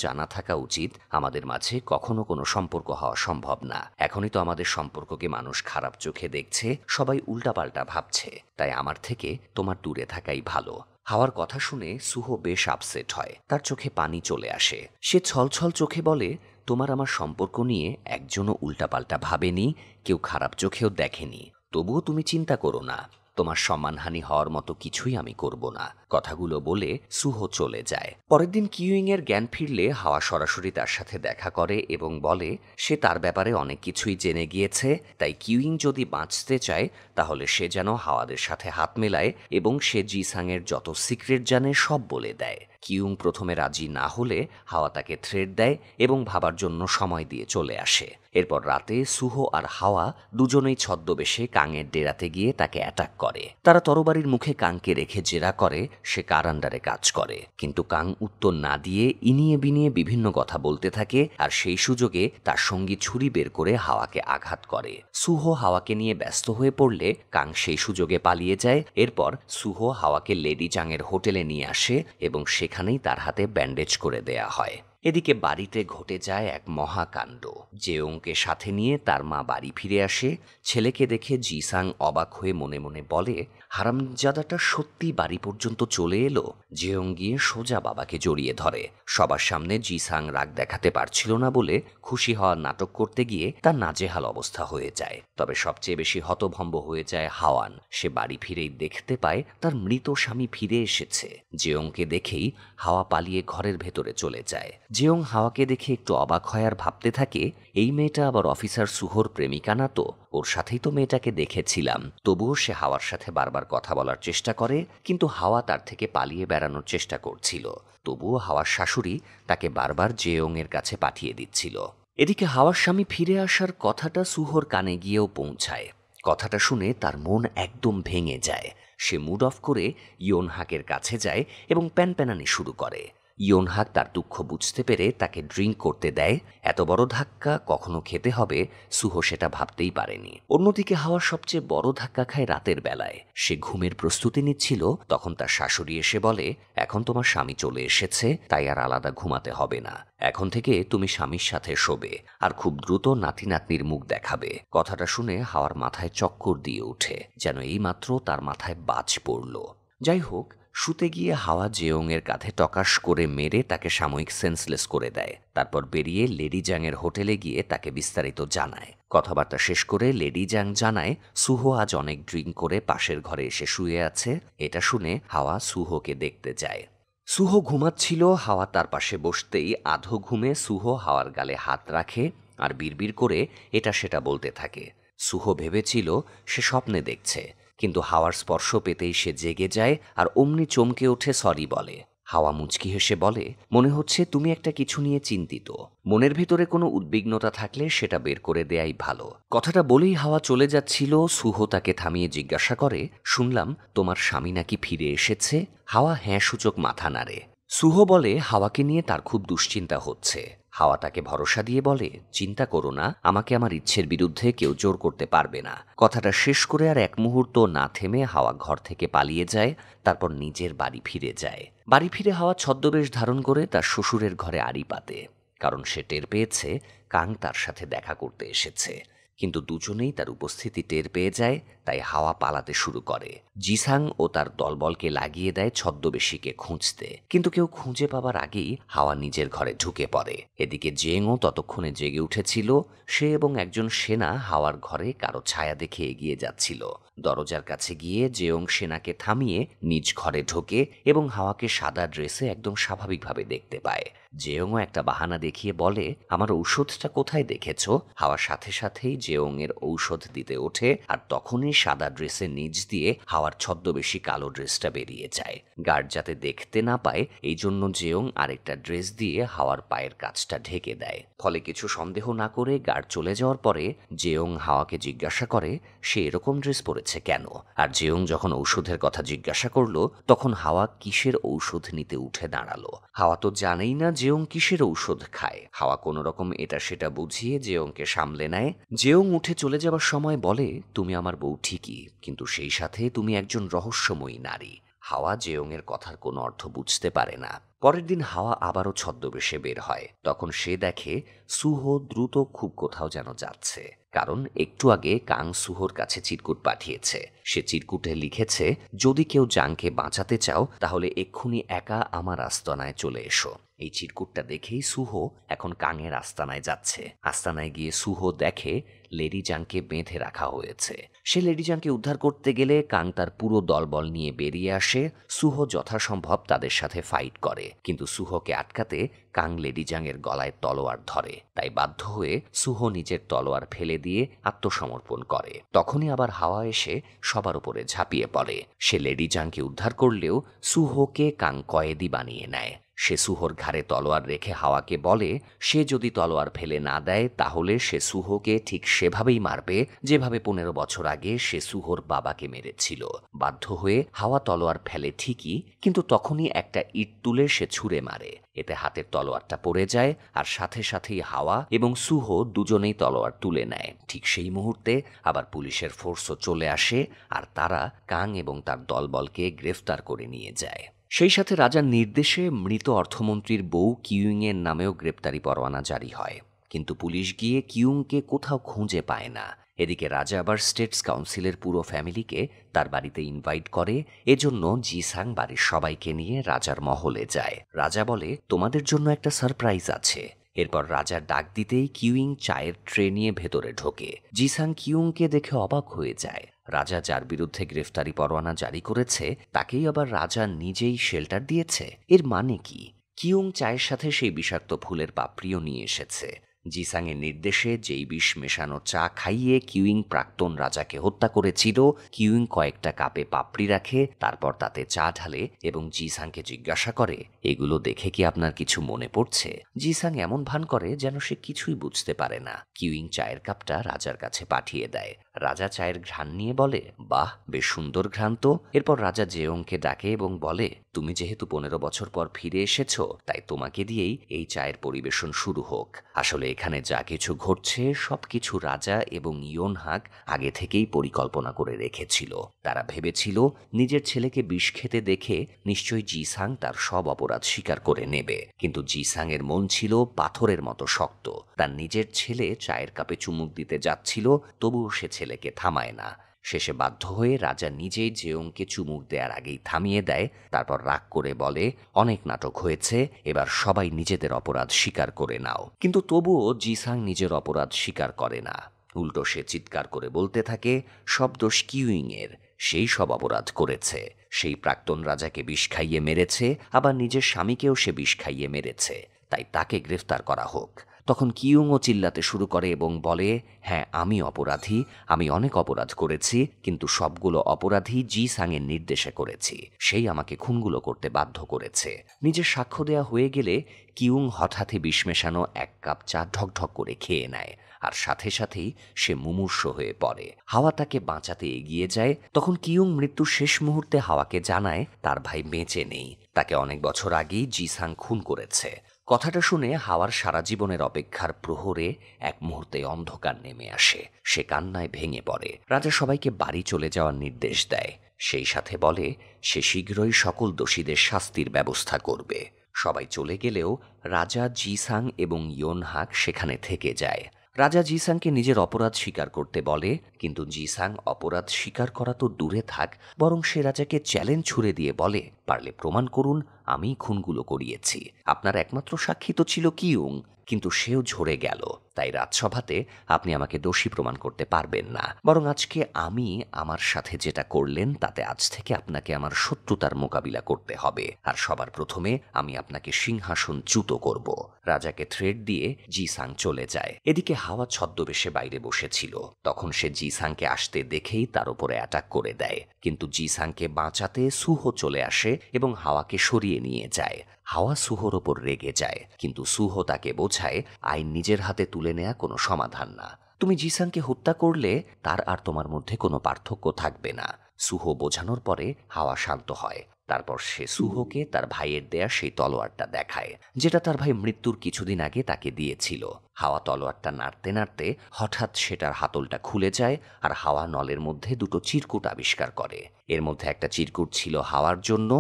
জানা থাকা উচিত আমাদের মাঝে কখনো কোনো সম্পর্ক হওয়া সম্ভব না। এখনই তো আমাদের সম্পর্ককে মানুষ খারাপ চোখে দেখছে, সবাই উল্টাপাল্টা ভাবছে। তাই আমার থেকে তোমার দূরে থাকাই ভালো। হাওয়ার কথা শুনে সুহো বেশ আপসেট হয়। তার চোখে পানি চলে আসে। সে ছলছল চোখে বলে, তোমার আমার সম্পর্ক নিয়ে একজনও উল্টাপাল্টা ভাবেনি, কেউ খারাপ চোখেও দেখেনি। তবুও তুমি চিন্তা করো না, তোমার সম্মানহানি হওয়ার মতো কিছুই আমি করব না। কথাগুলো বলে সুহো চলে যায়। পরের দিন কিউইং এর জ্ঞান ফিরলে হাওয়া সরাসরি তার সাথে দেখা করে এবং বলে সে তার ব্যাপারে অনেক কিছুই জেনে গিয়েছে। তাই কিউইং যদি বাঁচতে চায় তাহলে সে যেন হাওয়াদের সাথে হাত মেলায় এবং সে জিসাং এর যত সিক্রেট জানে সব বলে দেয়। কিউং প্রথমে রাজি না হলে হাওয়া তাকে থ্রেট দেয় এবং ভাবার জন্য সময় দিয়ে চলে আসে। এরপর রাতে সুহো আর হাওয়া দুজনেই ছদ্মবেশে কাঙের ডেরাতে গিয়ে তাকে অ্যাটাক করে। তারা তরবারির মুখে কাংকে রেখে জেরা করে সে কার আন্ডারে কাজ করে। কিন্তু কাং উত্তর না দিয়ে ইনিয়ে বিনিয়ে বিভিন্ন কথা বলতে থাকে, আর সেই সুযোগে তার সঙ্গী ছুরি বের করে হাওয়াকে আঘাত করে। সুহো হাওয়াকে নিয়ে ব্যস্ত হয়ে পড়লে কাং সেই সুযোগে পালিয়ে যায়। এরপর সুহো হাওয়াকে লেডি জাংয়ের হোটেলে নিয়ে আসে এবং সেখানেই তার হাতে ব্যান্ডেজ করে দেয়া হয়। এদিকে বাড়িতে ঘটে যায় এক মহাকাণ্ড। জেওংকে সাথে নিয়ে তার মা বাড়ি ফিরে আসে। ছেলেকে দেখে জিসাং অবাক হয়ে মনে মনে বলে, হারামজাদাটা সত্যি বাড়ি পর্যন্ত চলে এলো। জেওং গিয়ে সোজা বাবাকে জড়িয়ে ধরে। সবার সামনে জিসাং রাগ দেখাতে পারছিল না বলে খুশি হওয়ার নাটক করতে গিয়ে তার নাজেহাল অবস্থা হয়ে যায়। তবে সবচেয়ে বেশি হতভম্ব হয়ে যায় হাওয়ান। সে বাড়ি ফিরেই দেখতে পায় তার মৃত স্বামী ফিরে এসেছে। জেওংকে দেখেই হাওয়া পালিয়ে ঘরের ভেতরে চলে যায়। জেওং হাওয়াকে দেখে একটু অবাক হয় আর ভাবতে থাকে, এই মেয়েটা আবার অফিসার সুহোর প্রেমিকা না তো? ওর সাথেই তো মেয়েটাকে দেখেছিলাম। তবুও সে হাওয়ার সাথে বারবার কথা বলার চেষ্টা করে, কিন্তু হাওয়া তার থেকে পালিয়ে বেড়ানোর চেষ্টা করছিল। তবুও হাওয়ার শাশুড়ি তাকে বারবার জেওং এর কাছে পাঠিয়ে দিচ্ছিল। এদিকে হাওয়ার স্বামী ফিরে আসার কথাটা সুহোর কানে গিয়েও পৌঁছায়। কথাটা শুনে তার মন একদম ভেঙে যায়। সে মুড অফ করে ইয়োনহাকের কাছে যায় এবং প্যানপ্যানানি শুরু করে। ইয়োনহাক তার দুঃখ বুঝতে পেরে তাকে ড্রিঙ্ক করতে দেয়। এত বড় ধাক্কা কখনো খেতে হবে সুহো সেটা ভাবতেই পারেনি। অন্যদিকে হাওয়া সবচেয়ে বড় ধাক্কা খায় রাতের বেলায়। সে ঘুমের প্রস্তুতি নিচ্ছিল, তখন তার শাশুড়ি এসে বলে, এখন তোমার স্বামী চলে এসেছে, তাই আর আলাদা ঘুমাতে হবে না। এখন থেকে তুমি স্বামীর সাথে শোবে আর খুব দ্রুত নাতি নাতনির মুখ দেখাবে। কথাটা শুনে হাওয়ার মাথায় চক্কর দিয়ে ওঠে, যেন এইমাত্র তার মাথায় বাজ পড়ল। যাই হোক, শুতে গিয়ে হাওয়া জেওং এর কাঁধে টকাশ করে মেরে তাকে সাময়িক সেন্সলেস করে দেয়। তারপর বেরিয়ে লেডি জাংয়ের হোটেলে গিয়ে তাকে বিস্তারিত জানায়। কথাবার্তা শেষ করে লেডি জাং জানায় সুহো আজ অনেক ড্রিঙ্ক করে পাশের ঘরে এসে শুয়ে আছে। এটা শুনে হাওয়া সুহোকে দেখতে যায়। সুহো ঘুমাচ্ছিল। হাওয়া তার পাশে বসতেই আধো ঘুমে সুহো হাওয়ার গালে হাত রাখে আর বিড়বিড় করে এটা সেটা বলতে থাকে। সুহো ভেবেছিল সে স্বপ্নে দেখছে, কিন্তু হাওয়ার স্পর্শ পেতেই সে জেগে যায় আর অমনি চমকে ওঠে সরি বলে। হাওয়া মুচকি হেসে বলে, মনে হচ্ছে তুমি একটা কিছু নিয়ে চিন্তিত। মনের ভিতরে কোনো উদ্বিগ্নতা থাকলে সেটা বের করে দেয়াই ভালো। কথাটা বলেই হাওয়া চলে যাচ্ছিল। সুহো তাকে থামিয়ে জিজ্ঞাসা করে, শুনলাম তোমার স্বামী নাকি ফিরে এসেছে? হাওয়া হ্যাঁ সূচক মাথা নাড়ে। সুহো বলে হাওয়াকে নিয়ে তার খুব দুশ্চিন্তা হচ্ছে। হাওয়া তাকে ভরসা দিয়ে বলে, চিন্তা করো না, আমাকে আমার ইচ্ছের বিরুদ্ধে কেউ জোর করতে পারবে না। কথাটা শেষ করে আর এক মুহূর্ত না থেমে হাওয়া ঘর থেকে পালিয়ে যায়, তারপর নিজের বাড়ি ফিরে যায়। বাড়ি ফিরে হাওয়া ছদ্মবেশ ধারণ করে তার শ্বশুরের ঘরে আড়ি পাতে, কারণ সে টের পেয়েছে কাং তার সাথে দেখা করতে এসেছে। কিন্তু দুজনেই তার উপস্থিতি টের পেয়ে যায়, তাই হাওয়া পালাতে শুরু করে। জিসাং ও তার দলবলকে লাগিয়ে দেয় ছদ্মবেশীকে খুঁজতে, কিন্তু কেউ খুঁজে পাবার আগেই হাওয়া নিজের ঘরে ঢুকে পড়ে। এদিকে জেংও ততক্ষণে জেগে উঠেছিল। সে এবং একজন সেনা হাওয়ার ঘরে কারো ছায়া দেখে এগিয়ে যাচ্ছিল। দরজার কাছে গিয়ে জেয়ং সেনাকে থামিয়ে নিজ ঘরে ঢোকে এবং হাওয়াকে সাদা ড্রেসে একদম স্বাভাবিকভাবে দেখতে পায়। জেয়ংও একটা বাহানা দেখিয়ে বলে, আমার ঔষধটা কোথায় দেখেছ? হাওয়ার সাথে সাথেই জেয়ং এর ঔষধ দিতে ওঠে, আর তখনই সাদা ড্রেসের নিচ দিয়ে হাওয়ার ছদ্মবেশী কালো ড্রেসটা বেরিয়ে যায়। গার্ড যাতে দেখতে না পায় এই জন্য জেয়ং আরেকটা ড্রেস দিয়ে হাওয়ার পায়ের কাছটা ঢেকে দেয়। ফলে কিছু সন্দেহ না করে গার্ড চলে যাওয়ার পরে জেয়ং হাওয়াকে জিজ্ঞাসা করে সে এরকম ড্রেস পরেছে কেন। আর জেয়ং যখন ঔষধের কথা জিজ্ঞাসা করলো তখন হাওয়া কিসের ঔষধ নিতে উঠে দাঁড়ালো। হাওয়া তো জানেই না জেয়ং কিসের ঔষধ খায়। হাওয়া কোনো রকম এটা সেটা বুঝিয়ে জেয়ংকে সামলে নেয়। জেয়ং উঠে চলে যাবার সময় বলে, তুমি আমার বউ ঠিকই, কিন্তু সেই সাথে তুমি একজন রহস্যময়ী নারী। হাওয়া জেয়ংয়ের কথার কোনো অর্থ বুঝতে পারে না। পরের দিন হাওয়া আবারও ছদ্মবেশে বের হয়। তখন সে দেখে সুহো দ্রুত খুব কোথাও যেন যাচ্ছে, কারণ একটু আগে কাং সুহোর কাছে চিরকুট পাঠিয়েছে। সে চিরকুটে লিখেছে, যদি কেউ জাংকে বাঁচাতে চাও তাহলে এক্ষুনি একা আমার আস্তানায় চলে এসো। এই চিরকুটটা দেখেই সুহো এখন কাংয়ের আস্তানায় যাচ্ছে। আস্তানায় গিয়ে সুহো দেখে লেডি জাংকে বেঁধে রাখা হয়েছে। সে লেডি জাংকে উদ্ধার করতে গেলে কাং তার পুরো দলবল নিয়ে বেরিয়ে আসে। সুহো যথাসম্ভব তাদের সাথে ফাইট করে, কিন্তু সুহোকে আটকাতে কাং লেডি জাংয়ের গলায় তলোয়ার ধরে। তাই বাধ্য হয়ে সুহো নিজের তলোয়ার ফেলে দিয়ে আত্মসমর্পণ করে। তখনই আবার হাওয়া এসে সবার উপরে ঝাঁপিয়ে পড়ে। সে লেডি জাংকে উদ্ধার করলেও সুহোকে কাং কয়েদি বানিয়ে নেয়। সে সুহোর ঘাড়ে তলোয়ার রেখে হাওয়াকে বলে, সে যদি তলোয়ার ফেলে না দেয় তাহলে সে সুহোকে ঠিক সেভাবেই মারবে যেভাবে 15 বছর আগে সে সুহোর বাবাকে মেরেছিল। বাধ্য হয়ে হাওয়া তলোয়ার ফেলে ঠিকই, কিন্তু তখনই একটা ইট তুলে সে ছুঁড়ে মারে। এতে হাতের তলোয়ারটা পড়ে যায়, আর সাথে সাথেই হাওয়া এবং সুহো দুজনেই তলোয়ার তুলে নেয়। ঠিক সেই মুহূর্তে আবার পুলিশের ফোর্সও চলে আসে, আর তারা কাং এবং তার দলবলকে গ্রেফতার করে নিয়ে যায়। সেই সাথে রাজার নির্দেশে মৃত অর্থমন্ত্রীর বউ কিউংয়ের নামেও গ্রেপ্তারি পরোয়ানা জারি হয়, কিন্তু পুলিশ গিয়ে কিউংকে কোথাও খুঁজে পায় না। এদিকে রাজা আবার স্টেটস কাউন্সিলের পুরো ফ্যামিলিকে তার বাড়িতে ইনভাইট করে। এজন্য জিসাং বাড়ির সবাইকে নিয়ে রাজার মহলে যায়। রাজা বলে, তোমাদের জন্য একটা সারপ্রাইজ আছে। এরপর রাজার ডাক দিতেই কিউং চায়ের ট্রে নিয়ে ভেতরে ঢোকে। জিসাং কিউংকে দেখে অবাক হয়ে যায়। রাজা যার বিরুদ্ধে গ্রেফতারি পরোয়ানা জারি করেছে তাকেই আবার রাজা নিজেই শেল্টার দিয়েছে। এর মানে কি? কিউং চায়ের সাথে সেই বিষাক্ত ফুলের পাপড়িও নিয়ে এসেছে। জিসাংয়ের নির্দেশে যেই বিষ মেশানো চা খাইয়ে কিউং প্রাক্তন রাজাকে হত্যা করেছিল, কিউং কয়েকটা কাপে পাপড়ি রাখে, তারপর তাতে চা ঢালে এবং জিসাংকে জিজ্ঞাসা করে, এগুলো দেখে কি আপনার কিছু মনে পড়ছে? জিসাং এমন ভান করে যেন সে কিছুই বুঝতে পারে না। কিউং চায়ের কাপটা রাজার কাছে পাঠিয়ে দেয়। রাজা চায়ের ঘ্রাণ নিয়ে বলে, বাহ, বেশ সুন্দর ঘ্রাণ তো। এরপর রাজা জেয়ংকে ডাকে এবং বলে, তুমি যেহেতু 15 বছর পর ফিরে এসেছো, তাই তোমাকে দিয়েই এই চায়ের পরিবেশন শুরু হোক। আসলে এখানে যা কিছু ঘটছে সবকিছু রাজা এবং ইয়োনহাক আগে থেকেই পরিকল্পনা করে রেখেছিল। তারা ভেবেছিল নিজের ছেলেকে বিষ খেতে দেখে নিশ্চয়ই জিসাং তার সব অপরাধ স্বীকার করে নেবে, কিন্তু জিসাং এর মন ছিল পাথরের মতো শক্ত। তার নিজের ছেলে চায়ের কাপে চুমুক দিতে যাচ্ছিল, তবুও সে ছেলেকে থামায় না। শেষে বাধ্য হয়ে রাজা নিজেই জেয়ংকে চুমুক দেওয়ার আগেই থামিয়ে দেয়। তারপর রাগ করে বলে, অনেক নাটক হয়েছে, এবার সবাই নিজেদের অপরাধ স্বীকার করে নাও। কিন্তু তবুও জিসাং নিজের অপরাধ স্বীকার করে না। উল্টো সে চিৎকার করে বলতে থাকে, সব দোষ কিউংয়ের, সেই সব অপরাধ করেছে। সেই প্রাক্তন রাজাকে বিষ খাইয়ে মেরেছে, আবার নিজের স্বামীকেও সে বিষ খাইয়ে মেরেছে, তাই তাকে গ্রেফতার করা হোক। তখন কিউংও চিল্লাতে শুরু করে এবং বলে, হ্যাঁ, আমি অপরাধী, আমি অনেক অপরাধ করেছি, কিন্তু সবগুলো অপরাধী জিসাংয়ের নির্দেশে করেছি। সেই আমাকে খুনগুলো করতে বাধ্য করেছে। নিজের সাক্ষ্য দেয়া হয়ে গেলে কিউং হঠাৎই বিষ মেশানো এক কাপ চা ঢকঢক করে খেয়ে নেয়, আর সাথে সাথেই সে মুমূর্ষ হয়ে পড়ে। হাওয়া তাকে বাঁচাতে এগিয়ে যায়। তখন কিউং মৃত্যুর শেষ মুহূর্তে হাওয়াকে জানায় তার ভাই বেঁচে নেই, তাকে অনেক বছর আগেই জিসাং খুন করেছে। কথাটা শুনে হাওয়ার সারা জীবনের অপেক্ষার প্রহরে এক মুহূর্তে অন্ধকার নেমে আসে। সে কান্নায় ভেঙে পড়ে। রাজা সবাইকে বাড়ি চলে যাওয়ার নির্দেশ দেয়। সেই সাথে বলে সে শীঘ্রই সকল দোষীদের শাস্তির ব্যবস্থা করবে। সবাই চলে গেলেও রাজা জিসাং এবং ইয়োনহাক সেখানে থেকে যায়। রাজা জিসাংকে নিজের অপরাধ স্বীকার করতে বলে, কিন্তু জিসাং অপরাধ স্বীকার করা তো দূরে থাক, বরং সে রাজাকে চ্যালেঞ্জ ছুড়ে দিয়ে বলে, পারলে প্রমাণ করুন আমি খুনগুলো করিয়েছি। আপনার একমাত্র সাক্ষী তো ছিল কিউং, কিন্তু সেও ঝরে গেল। তাই রাজসভাতে আপনি আমাকে দোষী প্রমাণ করতে পারবেন না। বরং আজকে আমি আমার সাথে যেটা করলেন তাতে আজ থেকে আপনাকে আমার শত্রুতার মোকাবিলা করতে হবে। আর সবার প্রথমে আমি আপনাকে সিংহাসন চ্যুত করব। রাজাকে থ্রেট দিয়ে জিসাং চলে যায়। এদিকে হাওয়া ছদ্মবেশে বাইরে বসেছিল। তখন সে জিসাংকে আসতে দেখেই তার উপরে অ্যাটাক করে দেয়। কিন্তু জিসাংকে বাঁচাতে সুহো চলে আসে এবং হাওয়াকে সরিয়ে নিয়ে যায়। হাওয়া সুহোর ওপর রেগে যায়, কিন্তু সুহো তাকে বোঝায় আইন নিজের হাতে তুলে নেয়া কোনো সমাধান না। তুমি জিসাংকে হত্যা করলে তার আর তোমার মধ্যে কোনো পার্থক্য থাকবে না। সুহো বোঝানোর পরে হাওয়া শান্ত হয়। তারপর সে সুহোকে তার ভাইয়ের দেয়া সেই তলোয়ারটা দেখায়, যেটা তার ভাই মৃত্যুর কিছুদিন আগে তাকে দিয়েছিল। হাওয়া তলোয়ারটা নাড়তে নাড়তে হঠাৎ সেটার হাতলটা খুলে যায়, আর হাওয়া নলের মধ্যে দুটো চিরকুট আবিষ্কার করে। এর মধ্যে একটা চিরকুট ছিল হাওয়ার জন্য।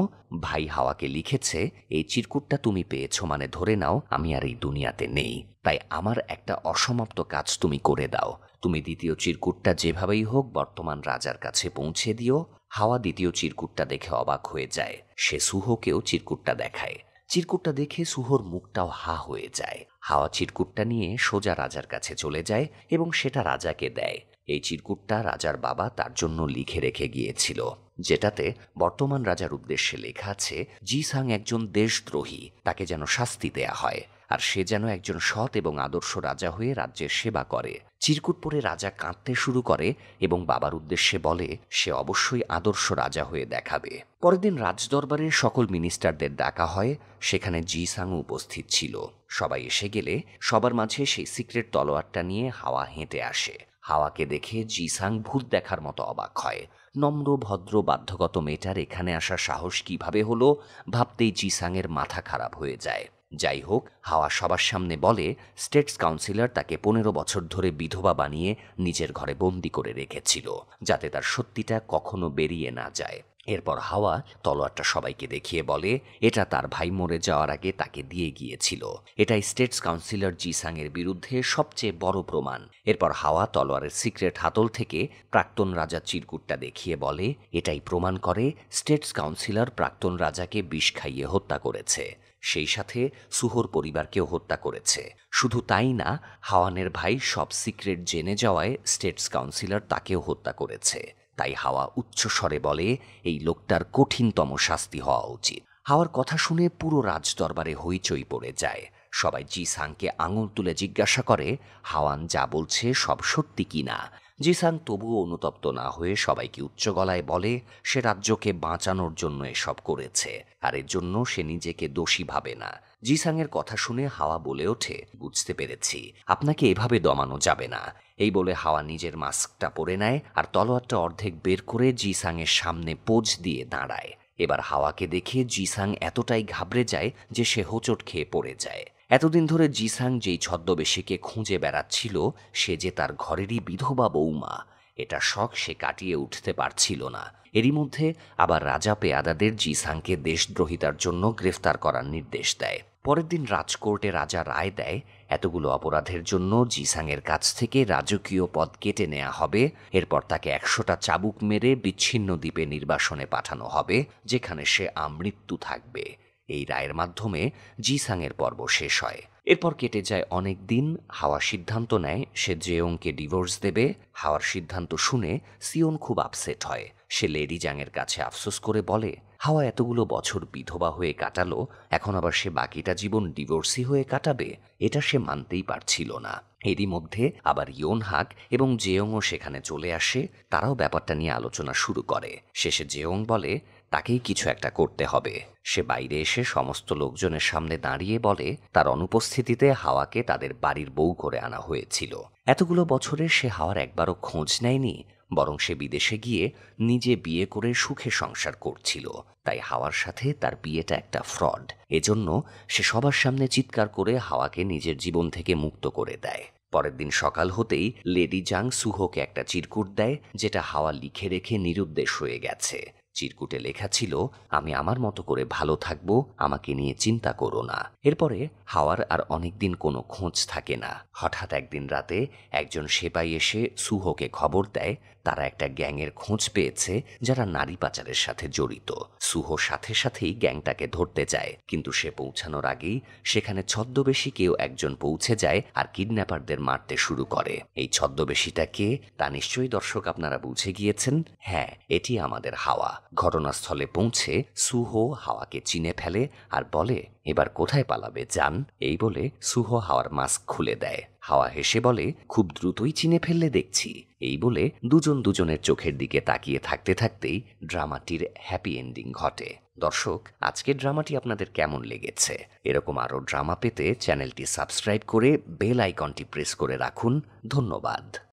ভাই হাওয়াকে লিখেছে, এই চিরকুটটা তুমি পেয়েছো মানে ধরে নাও আমি আর এই দুনিয়াতে নেই। তাই আমার একটা অসমাপ্ত কাজ তুমি করে দাও। তুমি দ্বিতীয় চিরকুটটা যেভাবেই হোক বর্তমান রাজার কাছে পৌঁছে দিও। হাওয়া দ্বিতীয় চিরকুটটা দেখে অবাক হয়ে যায়। সে সুহোকেও চিরকুটটা দেখায়। চিরকুটটা দেখে সুহোর মুখটাও হা হয়ে যায়। হাওয়া চিরকুটটা নিয়ে সোজা রাজার কাছে চলে যায় এবং সেটা রাজাকে দেয়। এই চিরকুটটা রাজার বাবা তার জন্য লিখে রেখে গিয়েছিল, যেটাতে বর্তমান রাজার উদ্দেশ্যে লেখা আছে জিসাং একজন দেশদ্রোহী, তাকে যেন শাস্তি দেয়া হয়, আর সে যেন একজন সৎ এবং আদর্শ রাজা হয়ে রাজ্যের সেবা করে। চিরকুট পরে রাজা কাঁদতে শুরু করে এবং বাবার উদ্দেশ্যে বলে সে অবশ্যই আদর্শ রাজা হয়ে দেখাবে। পরের দিন রাজদরবারের সকল মিনিস্টারদের ডাকা হয়। সেখানে জিসাং উপস্থিত ছিল। সবাই এসে গেলে সবার মাঝে সেই সিক্রেট তলোয়ারটা নিয়ে হাওয়া হেঁটে আসে। হাওয়াকে দেখে জিসাং ভূত দেখার মতো অবাক হয়। নম্র ভদ্র বাধ্যগত মেয়েটার এখানে আসার সাহস কিভাবে হলো ভাবতেই জিসাংয়ের মাথা খারাপ হয়ে যায়। যাই হোক, হাওয়া সবার সামনে বলে স্টেটস কাউন্সিলর তাকে 15 বছর ধরে বিধবা বানিয়ে নিজের ঘরে বন্দি করে রেখেছিল, যাতে তার সত্যিটা কখনো বেরিয়ে না যায়। এরপর হাওয়া তলোয়ারটা সবাইকে দেখিয়ে বলে এটা তার ভাই মরে যাওয়ার আগে তাকে দিয়ে গিয়েছিল। এটাই স্টেটস কাউন্সিলর জিসাংয়ের বিরুদ্ধে সবচেয়ে বড় প্রমাণ। এরপর হাওয়া তলোয়ারের সিক্রেট হাতল থেকে প্রাক্তন রাজার চিরকুটটা দেখিয়ে বলে এটাই প্রমাণ করে স্টেটস কাউন্সিলর প্রাক্তন রাজাকে বিষ খাইয়ে হত্যা করেছে। সেই সাথে সুহোর পরিবারকেও হত্যা করেছে। শুধু তাই না, হাওয়ানের ভাই সব সিক্রেট জেনে যাওয়ায় স্টেটস কাউন্সিলর তাকেও হত্যা করেছে। তাই হাওয়া উচ্চস্বরে বলে এই লোকটার কঠিনতম শাস্তি হওয়া উচিত। হাওয়ার কথা শুনে পুরো রাজদরবারে হইচই পড়ে যায়। সবাই জিসাংকে আঙুল তুলে জিজ্ঞাসা করে হাওয়ান যা বলছে সব সত্যি কিনা। জিসাং তবুও অনুতপ্ত না হয়ে সবাইকে উচ্চ গলায় বলে সে রাজ্যকে বাঁচানোর জন্য এসব করেছে, আর এর জন্য সে নিজেকে দোষী ভাবে না। জিসাংয়ের কথা শুনে হাওয়া বলে ওঠে বুঝতে পেরেছি, আপনাকে এভাবে দমানো যাবে না। এই বলে হাওয়া নিজের মাস্কটা পরে নেয় আর তলোয়ারটা অর্ধেক বের করে জিসাংয়ের সামনে পোজ দিয়ে দাঁড়ায়। এবার হাওয়াকে দেখে জিসাং এতটাই ঘাবড়ে যায় যে সে হোঁচট খেয়ে পড়ে যায়। এতদিন ধরে জিসাং যেই ছদ্মবেশীকে খুঁজে বেড়াচ্ছিল সে যে তার ঘরেরই বিধবা বৌমা, এটা শখ সে কাটিয়ে উঠতে পারছিল না। এরই মধ্যে আবার রাজা পেয়াদাদের জিসাংকে দেশদ্রোহিতার জন্য গ্রেফতার করার নির্দেশ দেয়। পরের দিন রাজকোর্টে রাজা রায় দেয় এতগুলো অপরাধের জন্য জিসাংয়ের কাছ থেকে রাজকীয় পদ কেটে নেওয়া হবে। এরপর তাকে 100টা চাবুক মেরে বিচ্ছিন্ন দ্বীপে নির্বাসনে পাঠানো হবে, যেখানে সে আমৃত্যু থাকবে। এই রায়ের মাধ্যমে জিসাংয়ের পর্ব শেষ হয়। এরপর কেটে যায় অনেক দিন। হাওয়া সিদ্ধান্ত নেয় সে জেয়ংকে ডিভোর্স দেবে। হাওয়ার সিদ্ধান্ত শুনে সিওন খুব আপসেট হয়। সে লেডি জাংয়ের কাছে আফসোস করে বলে হাওয়া এতগুলো বছর বিধবা হয়ে কাটালো, এখন আবার সে বাকিটা জীবন ডিভোর্সি হয়ে কাটাবে, এটা সে মানতেই পারছিল না। এরই মধ্যে আবার ইয়োনহাক এবং জেয়ংও সেখানে চলে আসে। তারাও ব্যাপারটা নিয়ে আলোচনা শুরু করে। শেষে জেয়ং বলে তাকেই কিছু একটা করতে হবে। সে বাইরে এসে সমস্ত লোকজনের সামনে দাঁড়িয়ে বলে তার অনুপস্থিতিতে হাওয়াকে তাদের বাড়ির বউ করে আনা হয়েছিল। এতগুলো বছরে সে হাওয়ার একবারও খোঁজ নেয়নি, বরং সে বিদেশে গিয়ে নিজে বিয়ে করে সুখে সংসার করছিল। তাই হাওয়ার সাথে তার বিয়েটা একটা ফ্রড। এজন্য সে সবার সামনে চিৎকার করে হাওয়াকে নিজের জীবন থেকে মুক্ত করে দেয়। পরের দিন সকাল হতেই লেডি জাং সুহোকে একটা চিরকুট দেয়, যেটা হাওয়া লিখে রেখে নিরুদ্দেশ হয়ে গেছে। চিরকুটে লেখা ছিল, আমি আমার মতো করে ভালো থাকবো, আমাকে নিয়ে চিন্তা করো না। এরপরে হাওয়ার আর অনেকদিন কোনো খোঁজ থাকে না। হঠাৎ একদিন রাতে একজন সেপাই এসে সুহোকে খবর দেয় তারা একটা গ্যাংয়ের খোঁজ পেয়েছে যারা নারী পাচারের সাথে জড়িত। সুহো সাথে সাথেই গ্যাংটাকে ধরতে যায়, কিন্তু সে পৌঁছানোর আগেই সেখানে ছদ্মবেশী কেউ একজন পৌঁছে যায় আর কিডন্যাপারদের মারতে শুরু করে। এই ছদ্মবেশীটা কে তা নিশ্চয়ই দর্শক আপনারা বুঝে গিয়েছেন। হ্যাঁ, এটি আমাদের হাওয়া। ঘটনাস্থলে পৌঁছে সুহো হাওয়াকে চিনে ফেলে আর বলে, এবার কোথায় পালাবে জান? এই বলে সুহো হাওয়ার মাস্ক খুলে দেয়। হাওয়া হেসে বলে, খুব দ্রুতই চিনে ফেললে দেখছি। এই বলে দুজন দুজনের চোখের দিকে তাকিয়ে থাকতে থাকতেই ড্রামাটির হ্যাপি এন্ডিং ঘটে। দর্শক, আজকের ড্রামাটি আপনাদের কেমন লেগেছে? এরকম আরও ড্রামা পেতে চ্যানেলটি সাবস্ক্রাইব করে বেল আইকনটি প্রেস করে রাখুন। ধন্যবাদ।